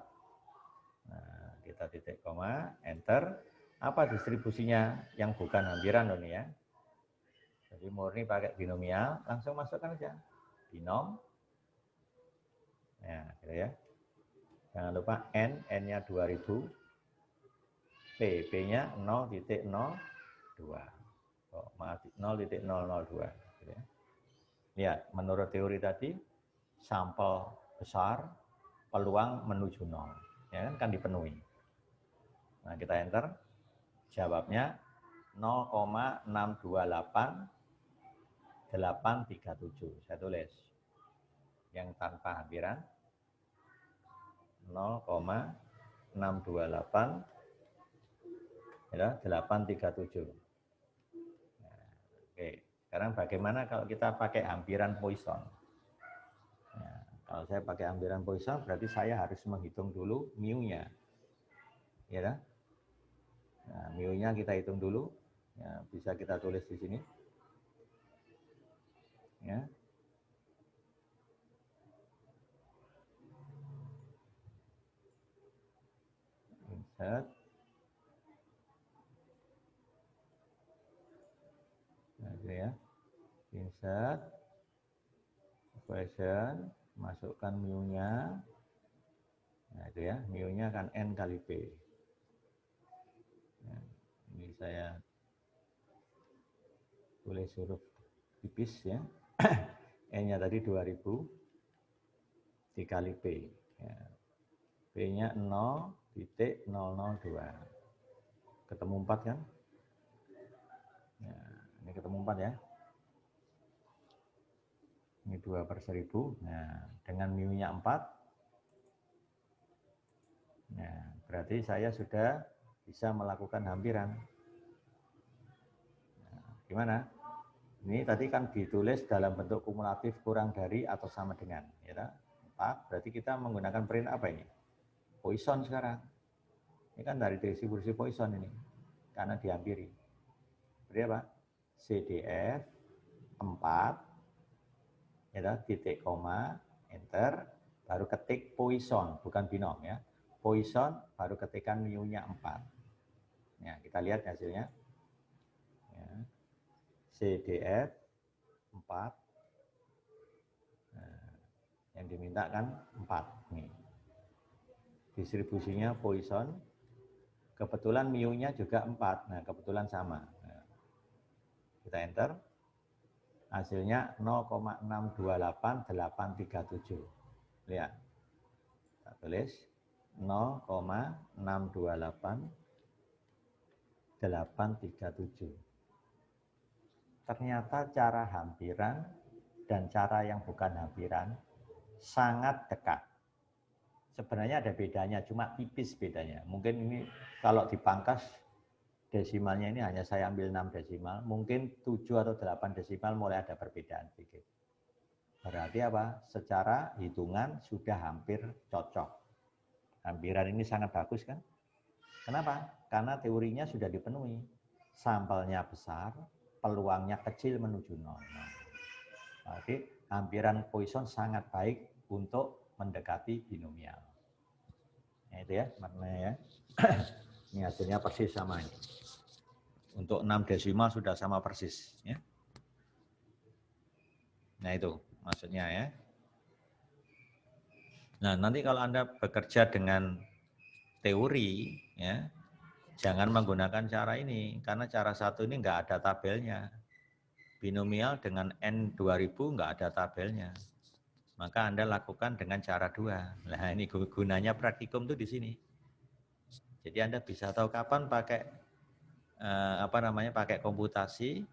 [SPEAKER 1] Nah, kita titik koma, enter. Apa distribusinya yang bukan hampiran loh nih ya. Jadi murni pakai binomial, langsung masukkan aja. Binom. Ya, gitu ya. Jangan lupa N, N-nya 2000, P-nya 0,02. Oh, maaf, 0,002. Lihat, menurut teori tadi, sampel besar, peluang menuju 0. Ya kan dipenuhi. Nah, kita enter. Jawabnya 0,628837. Saya tulis. Yang tanpa hampiran 0,62837. Nah, oke. Sekarang bagaimana kalau kita pakai hampiran Poisson? Nah, kalau saya pakai hampiran Poisson berarti saya harus menghitung dulu mu-nya. Ya kan? Nah, mu-nya kita hitung dulu. Ya, bisa kita tulis di sini. Ya. Insert. Nah, itu ya. Insert. Equation. Masukkan mu-nya. Nah, itu ya. Mu-nya kan N kali P. Nah, ini saya tulis huruf tipis ya. N-nya tadi 2000 dikali P. Ya. P-nya 0,002. Ketemu 4 kan? Ya, ini ketemu 4 ya. Ini 2/1000. Nah, dengan mu-nya 4. Nah, berarti saya sudah bisa melakukan hampiran. Nah, gimana? Ini tadi kan ditulis dalam bentuk kumulatif kurang dari atau sama dengan. Ya, 4. Berarti kita menggunakan perintah apa ini? Poisson sekarang. Ini kan dari distribusi Poisson ini. Karena dihampiri. Berarti apa? CDF 4. Ya, titik koma, enter, baru ketik Poisson, bukan binom ya. Poisson, baru ketikkan mu-nya 4. Ya, kita lihat hasilnya. Ya. CDF 4. Nah, yang diminta kan 4. Nih. Distribusinya Poisson. Kebetulan mu-nya juga 4. Nah, kebetulan sama. Nah, kita enter. Hasilnya 0,628837. Lihat. Kita tulis 0,628,837. Ternyata cara hampiran dan cara yang bukan hampiran sangat dekat. Sebenarnya ada bedanya, cuma tipis bedanya. Mungkin ini kalau dipangkas desimalnya ini hanya saya ambil 6 desimal, mungkin 7 atau 8 desimal mulai ada perbedaan sedikit. Berarti apa? Secara hitungan sudah hampir cocok. Hampiran ini sangat bagus kan? Kenapa? Karena teorinya sudah dipenuhi. Sampelnya besar, peluangnya kecil menuju 0. Jadi hampiran Poisson sangat baik untuk mendekati binomial. Nah, itu ya maknanya ya. Ini hasilnya persis sama ini. Untuk 6 desimal sudah sama persis. Ya. Nah itu maksudnya ya. Nah nanti kalau Anda bekerja dengan teori, ya, jangan menggunakan cara ini. Karena cara satu ini nggak ada tabelnya. Binomial dengan N 2000 nggak ada tabelnya. Maka Anda lakukan dengan cara 2. Nah ini gunanya praktikum tuh di sini. Jadi Anda bisa tahu kapan pakai pakai komputasi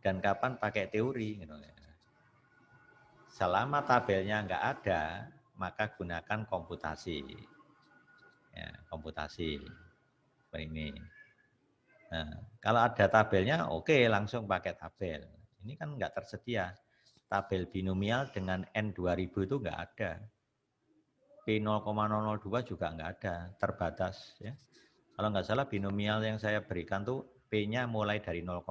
[SPEAKER 1] dan kapan pakai teori. Gitu. Selama tabelnya nggak ada, maka gunakan komputasi. Ya, komputasi seperti ini. Nah, kalau ada tabelnya, oke, langsung pakai tabel. Ini kan nggak tersedia. Tabel binomial dengan N 2000 itu nggak ada. P 0,002 juga nggak ada, terbatas. Ya. Kalau nggak salah binomial yang saya berikan tuh P-nya mulai dari 0,1,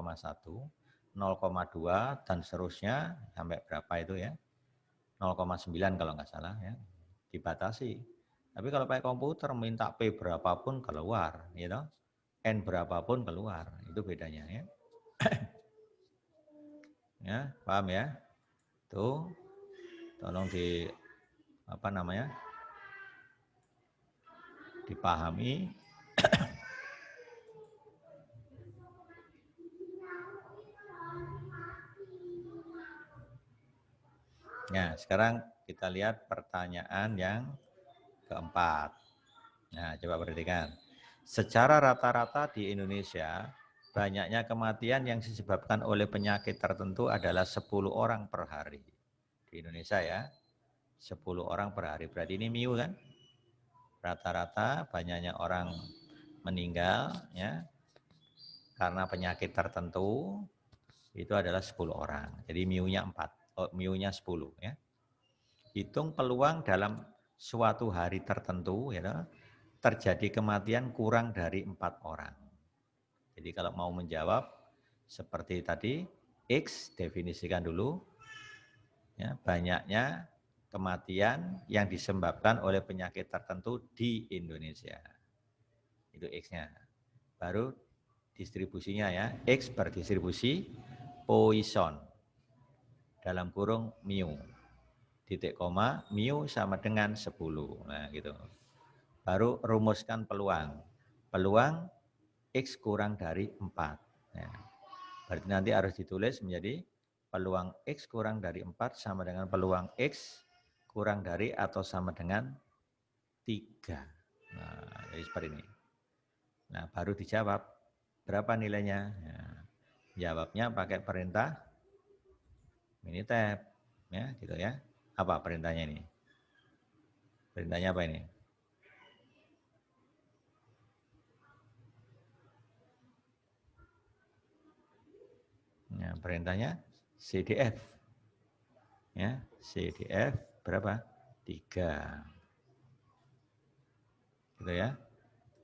[SPEAKER 1] 0,2 dan seterusnya sampai berapa itu ya? 0,9 kalau nggak salah ya. Dibatasi. Tapi kalau pakai komputer minta P berapapun keluar, gitu. N berapapun keluar. Itu bedanya ya. Ya, paham ya? Tuh. Tolong di dipahami. Nah, sekarang kita lihat pertanyaan yang keempat. Nah, coba perhatikan. Secara rata-rata di Indonesia, banyaknya kematian yang disebabkan oleh penyakit tertentu adalah 10 orang per hari. Di Indonesia ya, 10 orang per hari. Berarti ini MIU kan? Rata-rata banyaknya orang meninggal ya karena penyakit tertentu itu adalah 10 orang. Jadi MIU-nya 4, MIU-nya 10 ya. Hitung peluang dalam suatu hari tertentu ya, terjadi kematian kurang dari 4 orang. Jadi kalau mau menjawab seperti tadi, X definisikan dulu ya, banyaknya kematian yang disebabkan oleh penyakit tertentu di Indonesia. Itu X-nya. Baru distribusinya ya, X berdistribusi Poisson dalam kurung mu. Titik koma, mu sama dengan 10. Nah gitu. Baru rumuskan peluang. Peluang X kurang dari 4. Nah, berarti nanti harus ditulis menjadi peluang X kurang dari 4 sama dengan peluang X kurang dari atau sama dengan 3. Nah, jadi seperti ini. Nah, baru dijawab berapa nilainya. Nah, jawabnya pakai perintah Minitab. Ya, gitu ya. Apa perintahnya ini? Perintahnya apa ini? Nah, perintahnya CDF. Ya, CDF berapa? 3. Gitu ya.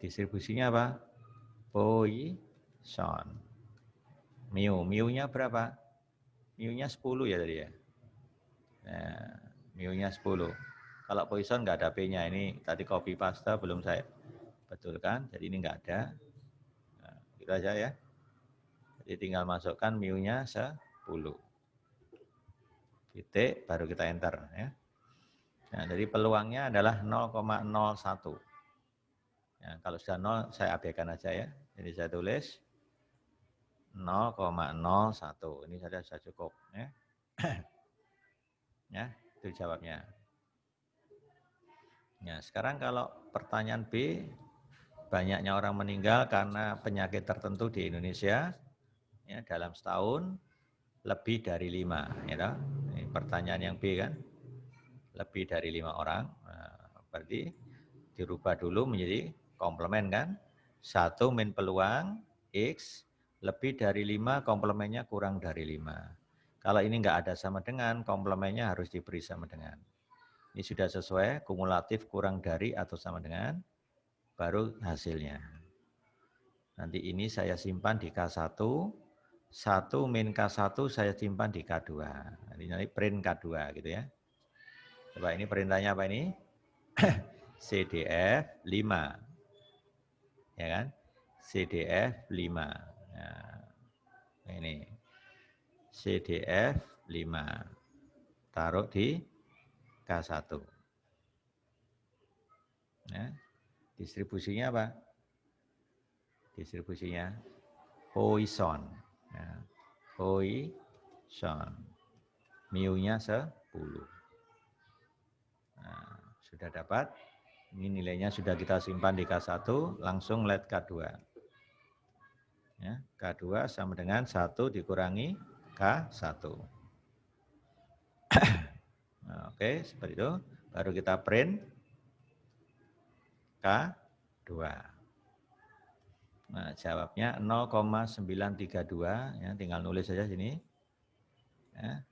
[SPEAKER 1] Distribusinya apa? Poisson. Mu-nya berapa? Mu-nya 10 ya tadi ya. Nah, mu-nya 10. Kalau Poisson nggak ada P-nya. Ini tadi copy paste belum saya betulkan. Jadi ini nggak ada. Nah, gitu aja ya. Jadi tinggal masukkan mu-nya 10. Titik, baru kita enter ya. Nah, jadi peluangnya adalah 0,01. Ya, kalau sudah 0 saya abaikan aja ya. Jadi saya tulis 0,01. Ini saja sudah cukup ya. Ya, itu jawabnya. Ya, sekarang kalau pertanyaan B, banyaknya orang meninggal karena penyakit tertentu di Indonesia ya, dalam setahun lebih dari 5. Ya, ini pertanyaan yang B kan, lebih dari 5 orang. Nah, berarti dirubah dulu menjadi komplement kan. 1 min peluang X lebih dari 5, komplemennya kurang dari 5. Kalau ini enggak ada sama dengan, komplemennya harus diberi sama dengan. Ini sudah sesuai, kumulatif kurang dari atau sama dengan, baru hasilnya. Nanti ini saya simpan di K1, 1 min K1 saya simpan di K2. Nanti print K2 gitu ya. Coba ini perintahnya apa ini? CDF 5. Ya kan? CDF 5. Nah, ini CDF 5. Taruh di K1. Ya. Distribusinya apa? Distribusinya Poisson. Ya. Poisson. Mu-nya 10. Nah, sudah dapat. Ini nilainya sudah kita simpan di K1, langsung lihat K2. Ya, K2 sama dengan 1 dikurangi K1. Nah, oke, seperti itu. Baru kita print K2. Nah, jawabnya 0,932. Ya, tinggal nulis saja sini. Ya.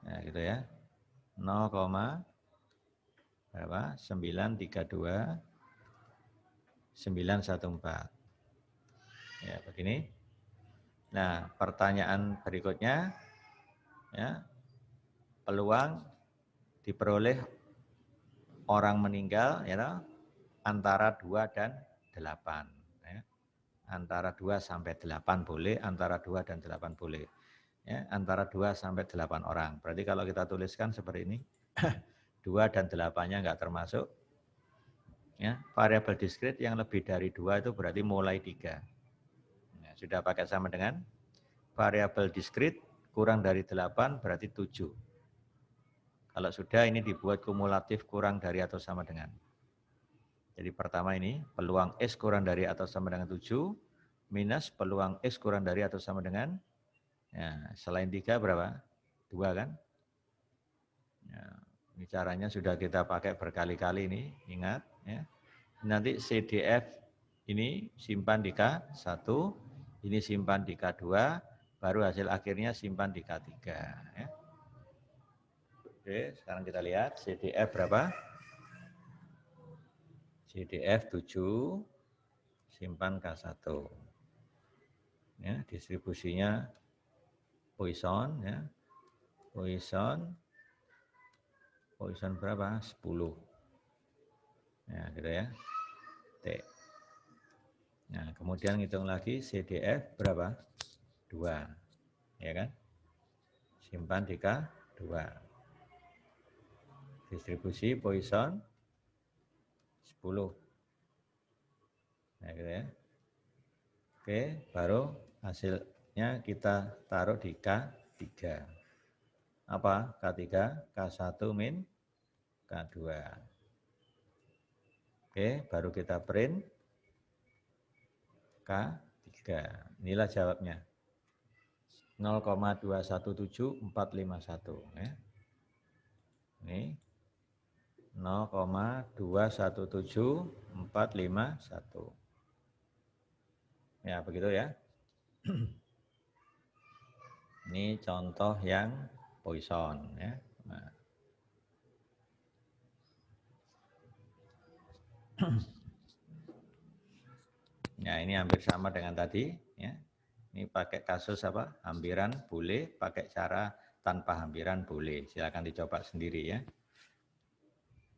[SPEAKER 1] Nah, gitu ya. 0,932 914. Ya, begini. Nah, pertanyaan berikutnya ya. Peluang diperoleh orang meninggal ya antara 2 dan 8 ya. Antara 2 sampai 8 boleh, antara 2 dan 8 boleh. Ya, antara 2 sampai 8 orang. Berarti kalau kita tuliskan seperti ini 2 dan 8-nya enggak termasuk. Ya, variabel diskrit yang lebih dari 2 itu berarti mulai 3. Nah, sudah pakai sama dengan variabel diskrit kurang dari 8 berarti 7. Kalau sudah ini dibuat kumulatif kurang dari atau sama dengan. Jadi pertama ini peluang X kurang dari atau sama dengan 7 minus peluang X kurang dari atau sama dengan, ya, selain 3 berapa? 2 kan? Ya, ini caranya sudah kita pakai berkali-kali ini, ingat ya. Nanti CDF ini simpan di K1, ini simpan di K2, baru hasil akhirnya simpan di K3 ya. Oke, sekarang kita lihat CDF berapa? CDF 7, simpan K1. Ya, distribusinya Poisson ya. Poisson berapa? 10. Ya, gitu ya. T. Nah, kemudian hitung lagi CDF berapa? 2. Ya kan? Simpan di K2. Distribusi Poisson 10. Nah, gitu ya. Oke, baru hasilnya kita taruh di K3. Apa? K3, K1 min K2. Oke, baru kita print K3. Inilah jawabnya. 0,217451 ya. Ini 0,217451. Ya, begitu ya. Ini contoh yang Poisson ya. Nah. Ya, ini hampir sama dengan tadi ya. Ini pakai kasus apa? Hampiran boleh, pakai cara tanpa hampiran boleh. Silakan dicoba sendiri ya.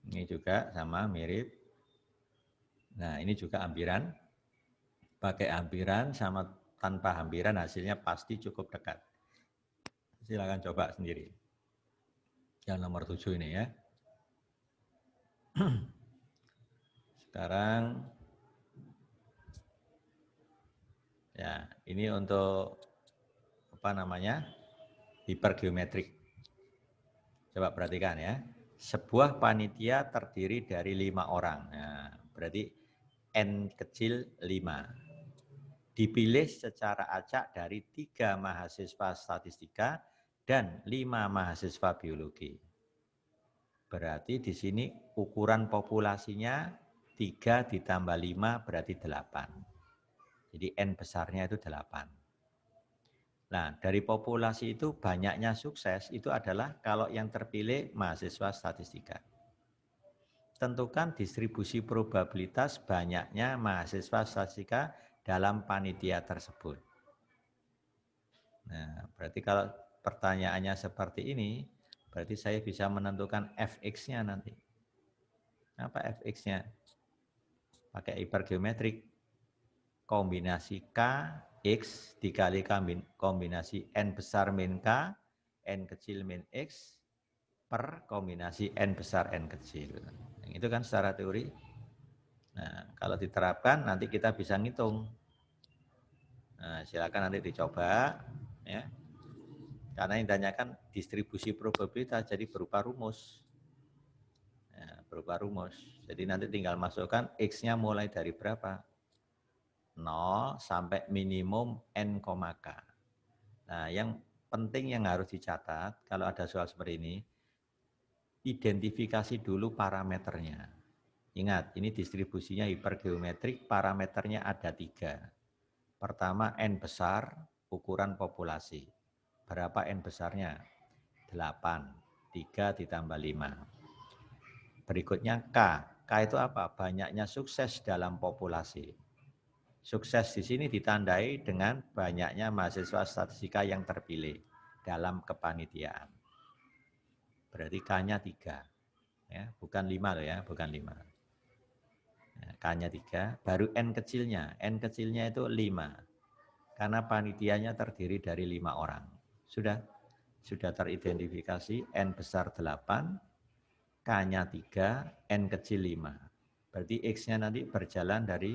[SPEAKER 1] Ini juga sama mirip. Nah, ini juga hampiran. Pakai hampiran sama tanpa hampiran hasilnya pasti cukup dekat. Silakan coba sendiri. Yang nomor 7 ini ya. Sekarang ya, ini untuk apa namanya? Hipergeometrik. Coba perhatikan ya. Sebuah panitia terdiri dari 5 orang. Nah, berarti N kecil 5. Dipilih secara acak dari 3 mahasiswa statistika dan 5 mahasiswa biologi. Berarti di sini ukuran populasinya 3 ditambah 5 berarti 8. Jadi N besarnya itu 8. Nah, dari populasi itu banyaknya sukses itu adalah kalau yang terpilih mahasiswa statistika. Tentukan distribusi probabilitas banyaknya mahasiswa statistika dalam panitia tersebut. Nah, berarti kalau pertanyaannya seperti ini, berarti saya bisa menentukan fx-nya nanti. Apa fx-nya? Pakai hipergeometrik. Kombinasi K, X dikali kombinasi N besar min K, N kecil min X, per kombinasi N besar N kecil. Yang itu kan secara teori. Nah, kalau diterapkan nanti kita bisa ngitung. Nah, silakan nanti dicoba. Ya. Karena yang ditanyakan distribusi probabilitas, jadi berupa rumus. Ya, berupa rumus. Jadi nanti tinggal masukkan X-nya mulai dari berapa? 0 sampai minimum N, K. Nah, yang penting yang harus dicatat, kalau ada soal seperti ini, identifikasi dulu parameternya. Ingat, ini distribusinya hipergeometrik, parameternya ada 3. Pertama, N besar, ukuran populasi. Berapa N besarnya? 8. 3 ditambah 5. Berikutnya K. K itu apa? Banyaknya sukses dalam populasi. Sukses di sini ditandai dengan banyaknya mahasiswa statistika yang terpilih dalam kepanitiaan. Berarti K-nya 3. Ya, bukan 5 loh ya, bukan 5. Ya, K-nya 3, baru N kecilnya. N kecilnya itu 5. Karena panitianya terdiri dari 5 orang. Sudah teridentifikasi N besar 8, K-nya 3, N kecil 5. Berarti X-nya nanti berjalan dari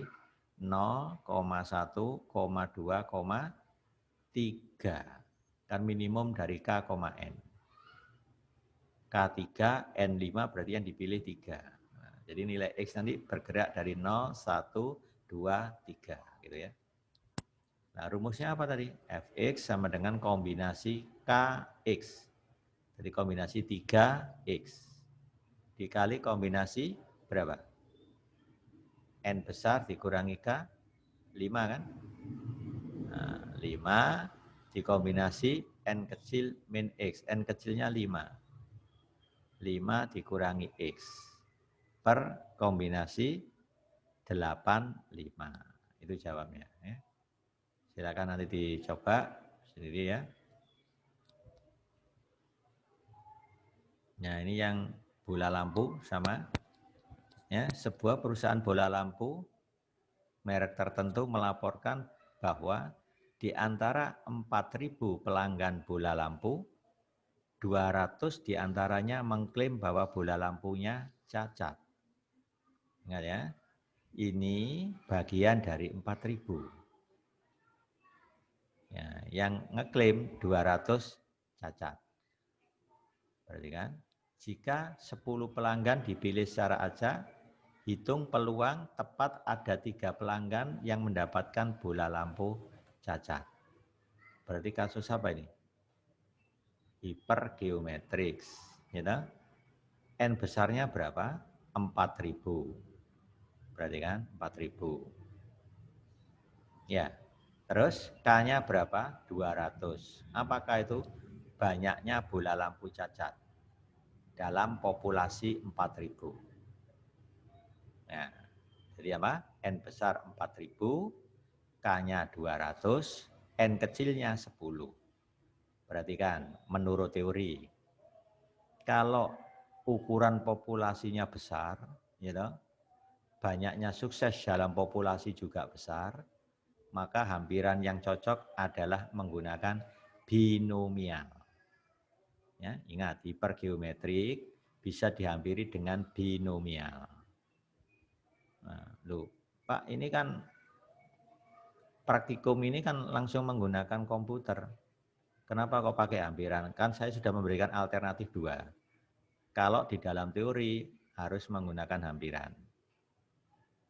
[SPEAKER 1] 0,1, 2, 3. Kan minimum dari K, N. K3, N5 berarti yang dipilih 3. Nah, jadi nilai X nanti bergerak dari 0, 1, 2, 3. Gitu ya. Nah, rumusnya apa tadi? Fx sama dengan kombinasi Kx. Jadi kombinasi 3x. Dikali kombinasi berapa? N besar dikurangi K, 5 kan? Nah, 5 dikombinasi N kecil min X. N kecilnya 5. 5 dikurangi X. Per kombinasi 8, 5. Itu jawabnya. Ya. Silakan nanti dicoba sendiri ya. Nah ini yang bola lampu sama. Ya, sebuah perusahaan bola lampu merek tertentu melaporkan bahwa di antara 4.000 pelanggan bola lampu, 200 diantaranya mengklaim bahwa bola lampunya cacat. Ingat ya, ini bagian dari 4.000. Ya, yang ngeklaim 200 cacat. Berarti kan, jika 10 pelanggan dipilih secara acak, hitung peluang tepat ada 3 pelanggan yang mendapatkan bola lampu cacat. Berarti kasus apa ini? Hipergeometrics. Gitu? N besarnya berapa? 4.000. Berarti kan 4.000. Ya. Terus K-nya berapa? 200. Apakah itu banyaknya bola lampu cacat dalam populasi 4.000? Ya. Jadi apa? N besar 4.000, K-nya 200, N kecilnya 10. Berarti kan menurut teori, kalau ukuran populasinya besar, gitu, banyaknya sukses dalam populasi juga besar, maka hampiran yang cocok adalah menggunakan binomial. Ya, ingat, hipergeometrik bisa dihampiri dengan binomial. Nah, loh, Pak, ini kan praktikum ini kan langsung menggunakan komputer. Kenapa kok pakai hampiran? Kan saya sudah memberikan alternatif 2. Kalau di dalam teori harus menggunakan hampiran.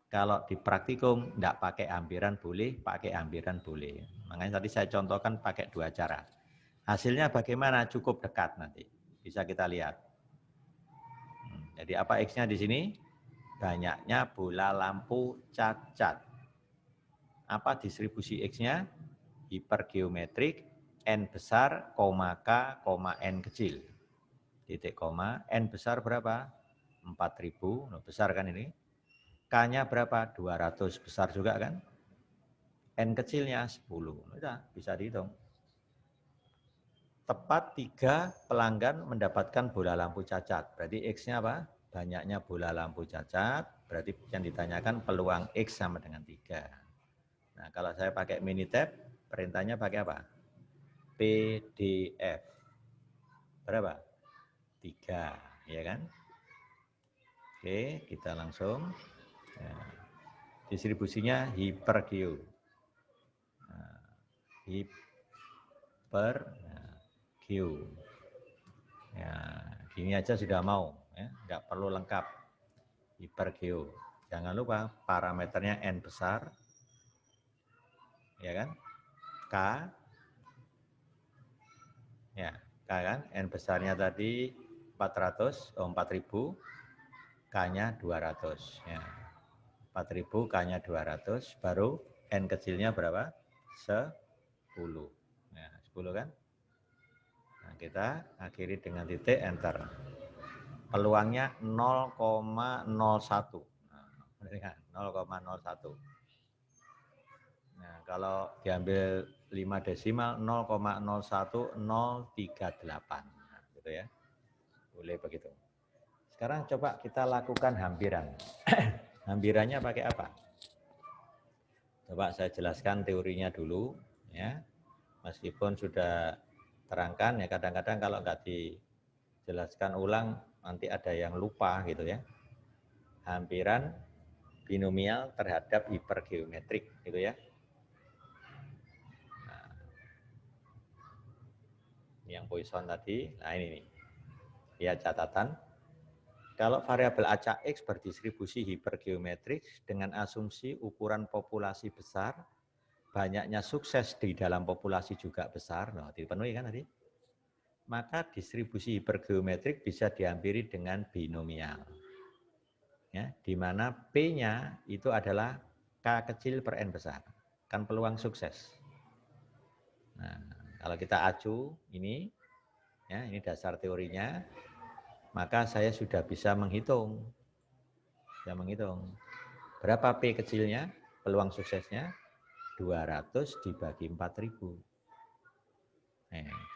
[SPEAKER 1] Kalau di praktikum tidak pakai hampiran boleh, pakai hampiran boleh. Makanya tadi saya contohkan pakai 2 cara. Hasilnya bagaimana? Cukup dekat nanti. Bisa kita lihat. Jadi apa X-nya di sini? Banyaknya bola lampu cacat. Apa distribusi X-nya? Hipergeometrik, N besar, K, N kecil. Titik koma, N besar berapa? 4.000, besar kan ini. K-nya berapa? 200, besar juga kan? N kecilnya 10, udah bisa dihitung. Tepat 3 pelanggan mendapatkan bola lampu cacat. Berarti X-nya apa? Banyaknya bola lampu cacat, berarti yang ditanyakan peluang X sama dengan 3. Nah, kalau saya pakai Minitab, perintahnya pakai apa? PDF. Berapa? 3, ya kan? Oke, kita langsung. Ya. Distribusinya hipergeo. Nah, hipergeo. Ya, gini aja sudah mau, ya, nggak perlu lengkap. Hipergeo. Jangan lupa parameternya N besar, ya kan? K, ya, K kan? N besarnya tadi 400, 4.000, K-nya 200. Ya. 4.000, K-nya 200, baru N kecilnya berapa? 10. Ya, 10 kan? Nah, kita akhiri dengan titik, enter. Peluangnya 0,01. Nah, 0,01. Nah, kalau diambil 5 desimal 0,01038. Nah, gitu ya. Boleh begitu. Sekarang coba kita lakukan hampiran. Hampirannya pakai apa? Coba saya jelaskan teorinya dulu, ya. Meskipun sudah terangkan, ya kadang-kadang kalau nggak dijelaskan ulang nanti ada yang lupa gitu ya. Hampiran binomial terhadap hipergeometrik gitu ya. Nah, ini yang Poisson tadi. Nah ini nih. Lihat catatan. Kalau variabel acak X berdistribusi hipergeometrik dengan asumsi ukuran populasi besar, banyaknya sukses di dalam populasi juga besar, nah, dipenuhi kan tadi? Maka distribusi hipergeometrik bisa dihampiri dengan binomial. Ya, di mana P-nya itu adalah K kecil per N besar. Kan peluang sukses. Nah, kalau kita acu ini, ya, ini dasar teorinya, maka saya sudah bisa menghitung. Berapa P kecilnya, peluang suksesnya? 200 dibagi 4.000.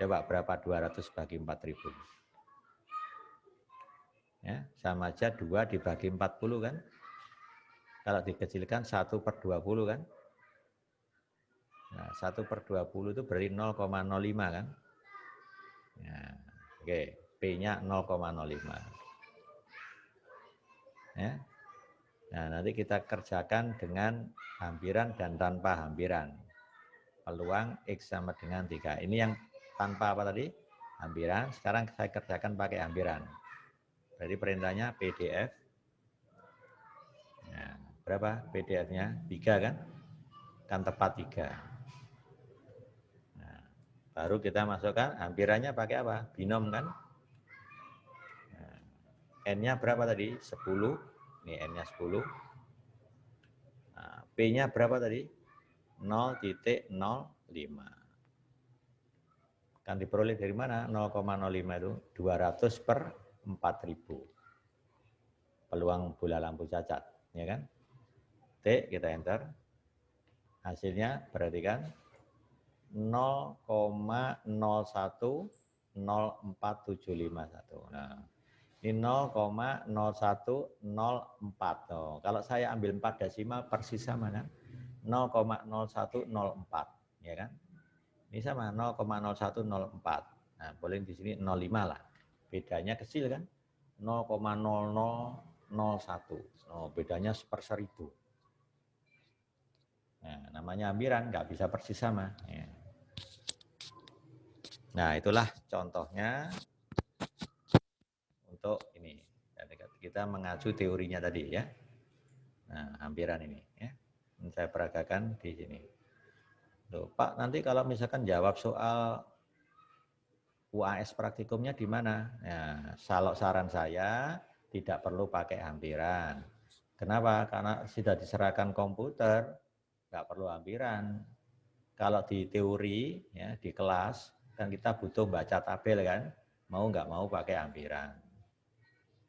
[SPEAKER 1] Coba berapa 200 bagi 4.000? Ya, sama aja 2 dibagi 40 kan? Kalau dikecilkan 1 per 20 kan? Nah, 1 per 20 itu berarti 0,05 kan? Ya, oke, P-nya 0,05. Ya. Nah, nanti kita kerjakan dengan hampiran dan tanpa hampiran. Peluang X sama dengan 3. Ini yang tanpa apa tadi? Hampiran. Sekarang saya kerjakan pakai hampiran. Jadi perintahnya PDF. Nah, berapa PDF-nya? 3 kan? Kan tepat 3. Nah, baru kita masukkan hampirannya pakai apa? Binom kan? Nah, N-nya berapa tadi? 10. Ini N-nya 10. Nah, P-nya berapa tadi? 0,05. Kan diperoleh dari mana? 0,05 itu 200 per 4.000. Peluang bola lampu cacat, ya kan? T, kita enter. Hasilnya perhatikan 0,010471. Nah, ini 0,0104. Oh, kalau saya ambil 4 desimal persis sama kan? 0,0104, ya kan? Ini sama 0,0104. Nah, boleh di sini 05 lah. Bedanya kecil kan? 0,0001. Oh, bedanya seper-1000. Nah, namanya hampiran, nggak bisa persis sama. Ya. Nah, itulah contohnya untuk ini. Kita mengacu teorinya tadi ya. Nah, hampiran ini ya. Ini saya peragakan di sini. Loh, Pak, nanti kalau misalkan jawab soal UAS praktikumnya di mana? Ya, kalau saran saya tidak perlu pakai hampiran. Kenapa? Karena sudah diserahkan komputer, nggak perlu hampiran. Kalau di teori, ya, di kelas, kan kita butuh baca tabel kan, mau nggak mau pakai hampiran.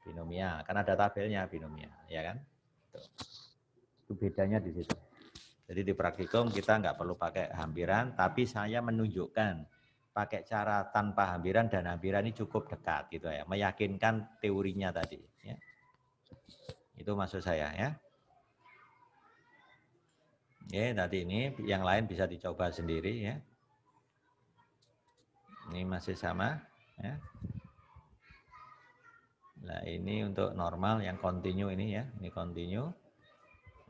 [SPEAKER 1] Binomial, kan ada tabelnya binomial, ya kan? Itu bedanya di situ. Jadi di praktikum kita nggak perlu pakai hampiran, tapi saya menunjukkan pakai cara tanpa hampiran dan hampiran ini cukup dekat gitu ya, meyakinkan teorinya tadi. Ya. Itu maksud saya ya. Ya, tadi ini yang lain bisa dicoba sendiri ya. Ini masih sama ya. Nah, ini untuk normal yang continue ini ya, ini continue.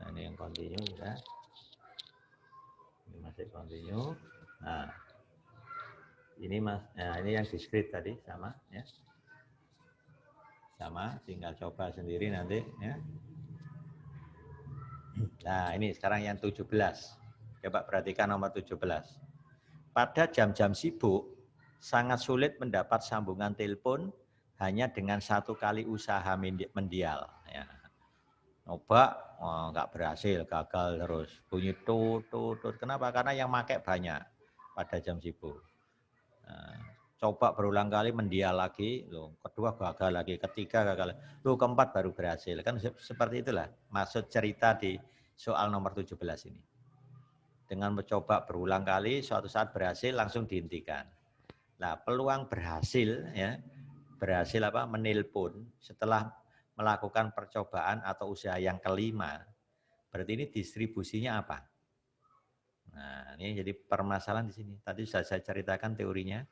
[SPEAKER 1] Nah, ini yang continue ya. Ini masih continue. Nah, ini ini yang discrete tadi sama ya. Sama, tinggal coba sendiri nanti ya. Nah, ini sekarang yang 17. Coba perhatikan nomor 17. Pada jam-jam sibuk, sangat sulit mendapat sambungan telepon hanya dengan 1 kali usaha mendial. Ya. Coba, nggak berhasil, gagal terus. Bunyi tut. Kenapa? Karena yang pakai banyak pada jam sibuk. Nah, coba berulang kali mendial lagi, loh, kedua gagal lagi, ketiga gagal, loh, keempat baru berhasil. Kan seperti itulah maksud cerita di soal nomor 17 ini. Dengan mencoba berulang kali, suatu saat berhasil, langsung dihentikan. Nah, peluang berhasil, ya, berhasil apa? Menelpon setelah melakukan percobaan atau usaha yang kelima. Berarti ini distribusinya apa? Nah, ini jadi permasalahan di sini. Tadi sudah saya ceritakan teorinya.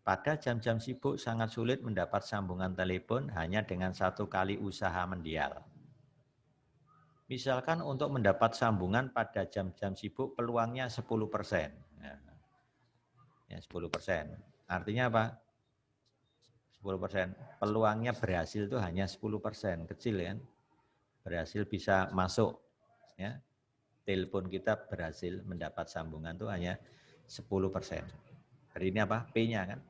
[SPEAKER 1] Pada jam-jam sibuk sangat sulit mendapat sambungan telepon hanya dengan 1 kali usaha mendial. Misalkan untuk mendapat sambungan pada jam-jam sibuk peluangnya 10%. Ya, 10%. Artinya apa? 10%. Peluangnya berhasil itu hanya 10%, kecil kan? Berhasil bisa masuk, ya. Telepon kita berhasil mendapat sambungan itu hanya 10%. Hari ini apa? P-nya kan?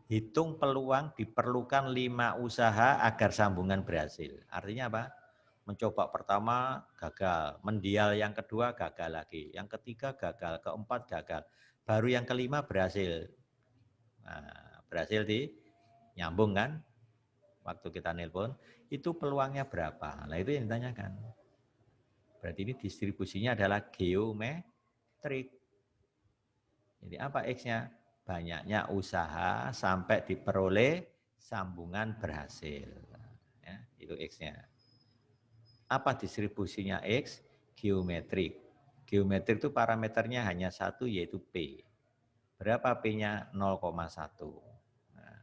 [SPEAKER 1] Hitung peluang diperlukan 5 usaha agar sambungan berhasil. Artinya apa? Mencoba pertama gagal, mendial yang kedua gagal lagi, yang ketiga gagal, keempat gagal, baru yang kelima berhasil. Nah, berhasil di nyambung kan? Waktu kita nelpon, itu peluangnya berapa? Nah itu yang ditanyakan. Berarti ini distribusinya adalah geometrik. Jadi apa X-nya? Banyaknya usaha sampai diperoleh sambungan berhasil. Ya, itu X-nya. Apa distribusinya X? Geometrik. Geometrik itu parameternya hanya satu yaitu P. Berapa P-nya? 0,1. Nah,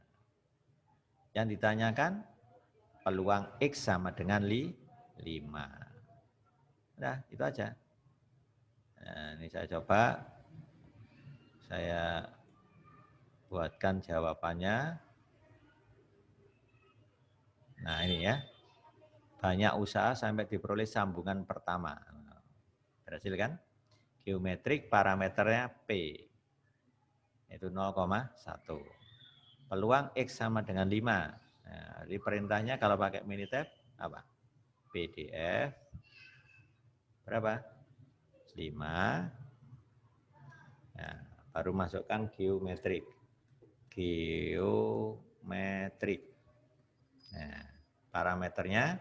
[SPEAKER 1] yang ditanyakan peluang X sama dengan 5. Nah, itu aja. Nah, ini saya coba. Saya buatkan jawabannya. Nah ini ya, banyak usaha sampai diperoleh sambungan pertama. Berhasil kan? Geometrik parameternya P, yaitu 0,1. Peluang X sama dengan 5. Nah, jadi perintahnya kalau pakai Minitab, apa? PDF, berapa? 5. Nah, baru masukkan geometrik. Geometrik. Nah, parameternya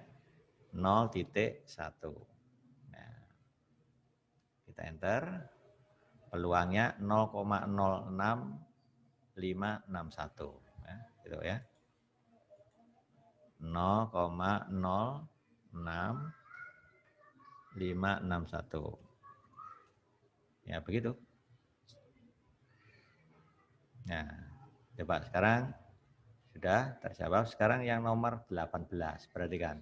[SPEAKER 1] 0,1. Nah, kita enter, peluangnya 0,06561. Ya, gitu ya. 0,06561. Ya, begitu. Nah, coba sekarang sudah terjawab. Sekarang yang nomor 18, perhatikan.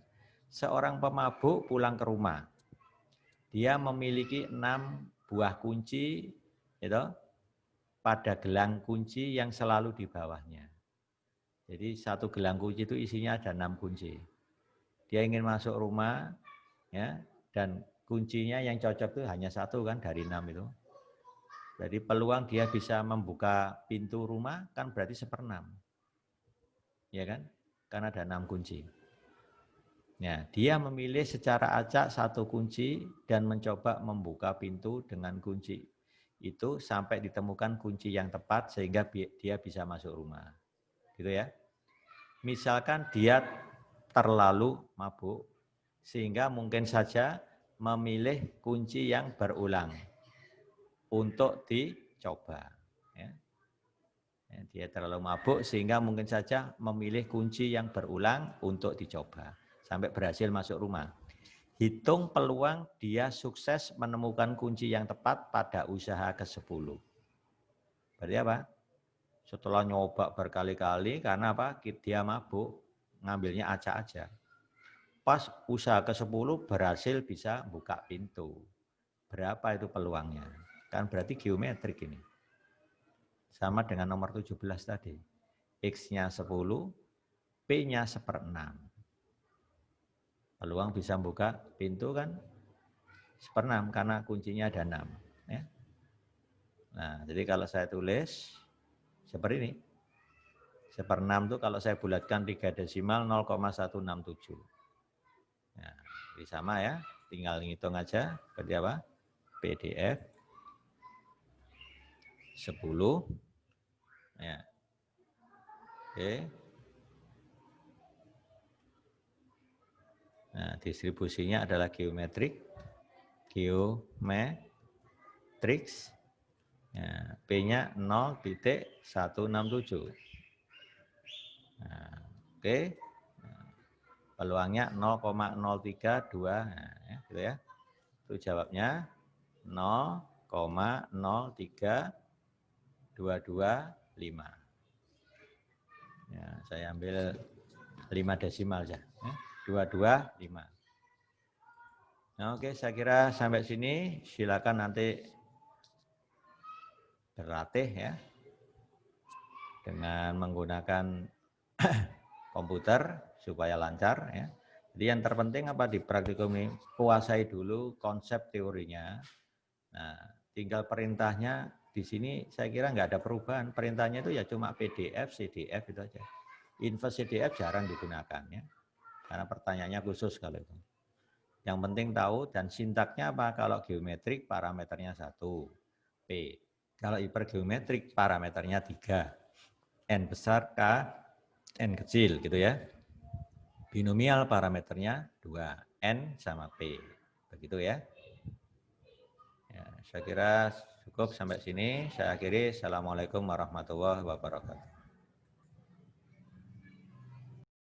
[SPEAKER 1] Seorang pemabuk pulang ke rumah. Dia memiliki 6 buah kunci gitu, pada gelang kunci yang selalu di bawahnya. Jadi satu gelang kunci itu isinya ada 6 kunci. Dia ingin masuk rumah, ya, dan kuncinya yang cocok itu hanya satu kan dari 6 itu. Jadi peluang dia bisa membuka pintu rumah kan berarti 1/6. Ya kan? Karena ada 6 kunci. Ya, dia memilih secara acak satu kunci dan mencoba membuka pintu dengan kunci itu sampai ditemukan kunci yang tepat sehingga dia bisa masuk rumah. Gitu ya. Misalkan dia terlalu mabuk sehingga mungkin saja memilih kunci yang berulang untuk dicoba. Ya. Dia terlalu mabuk sehingga mungkin saja memilih kunci yang berulang untuk dicoba sampai berhasil masuk rumah. Hitung peluang dia sukses menemukan kunci yang tepat pada usaha ke-10. Berarti apa? Setelah nyoba berkali-kali, karena apa? Dia mabuk, ngambilnya acak aja. Pas usaha ke-10 berhasil bisa buka pintu. Berapa itu peluangnya? Kan berarti geometrik ini. Sama dengan nomor 17 tadi. X-nya 10, P-nya 1/6. Peluang bisa buka pintu kan 1/6 karena kuncinya ada 6. Ya. Nah, jadi kalau saya tulis seperti ini. 1/6 itu kalau saya bulatkan 3 desimal 0,167. Nah, ini sama ya, tinggal ngitung aja. Berarti apa? PDF 10. Ya. Oke. Nah, distribusinya adalah geometrik. Geometriks. Ya, P-nya 0,167. Nah, oke. Nah, peluangnya 0,032. Nah, ya, gitu ya. Itu jawabnya 0,03225. Ya, saya ambil 5 desimal ya. 225. Nah, oke, saya kira sampai sini. Silakan nanti berlatih ya dengan menggunakan komputer supaya lancar ya. Jadi yang terpenting apa di praktikum ini, kuasai dulu konsep teorinya. Nah, tinggal perintahnya di sini saya kira nggak ada perubahan. Perintahnya itu ya cuma PDF, CDF itu aja. Invert CDF jarang digunakan ya. Karena pertanyaannya khusus kalau itu. Yang penting tahu dan sintaknya apa? Kalau geometrik parameternya 1, P. Kalau hipergeometrik parameternya 3. N besar, K, N kecil gitu ya. Binomial parameternya 2, N sama P. Begitu ya. Ya, saya kira cukup sampai sini. Saya akhiri. Assalamualaikum warahmatullahi wabarakatuh.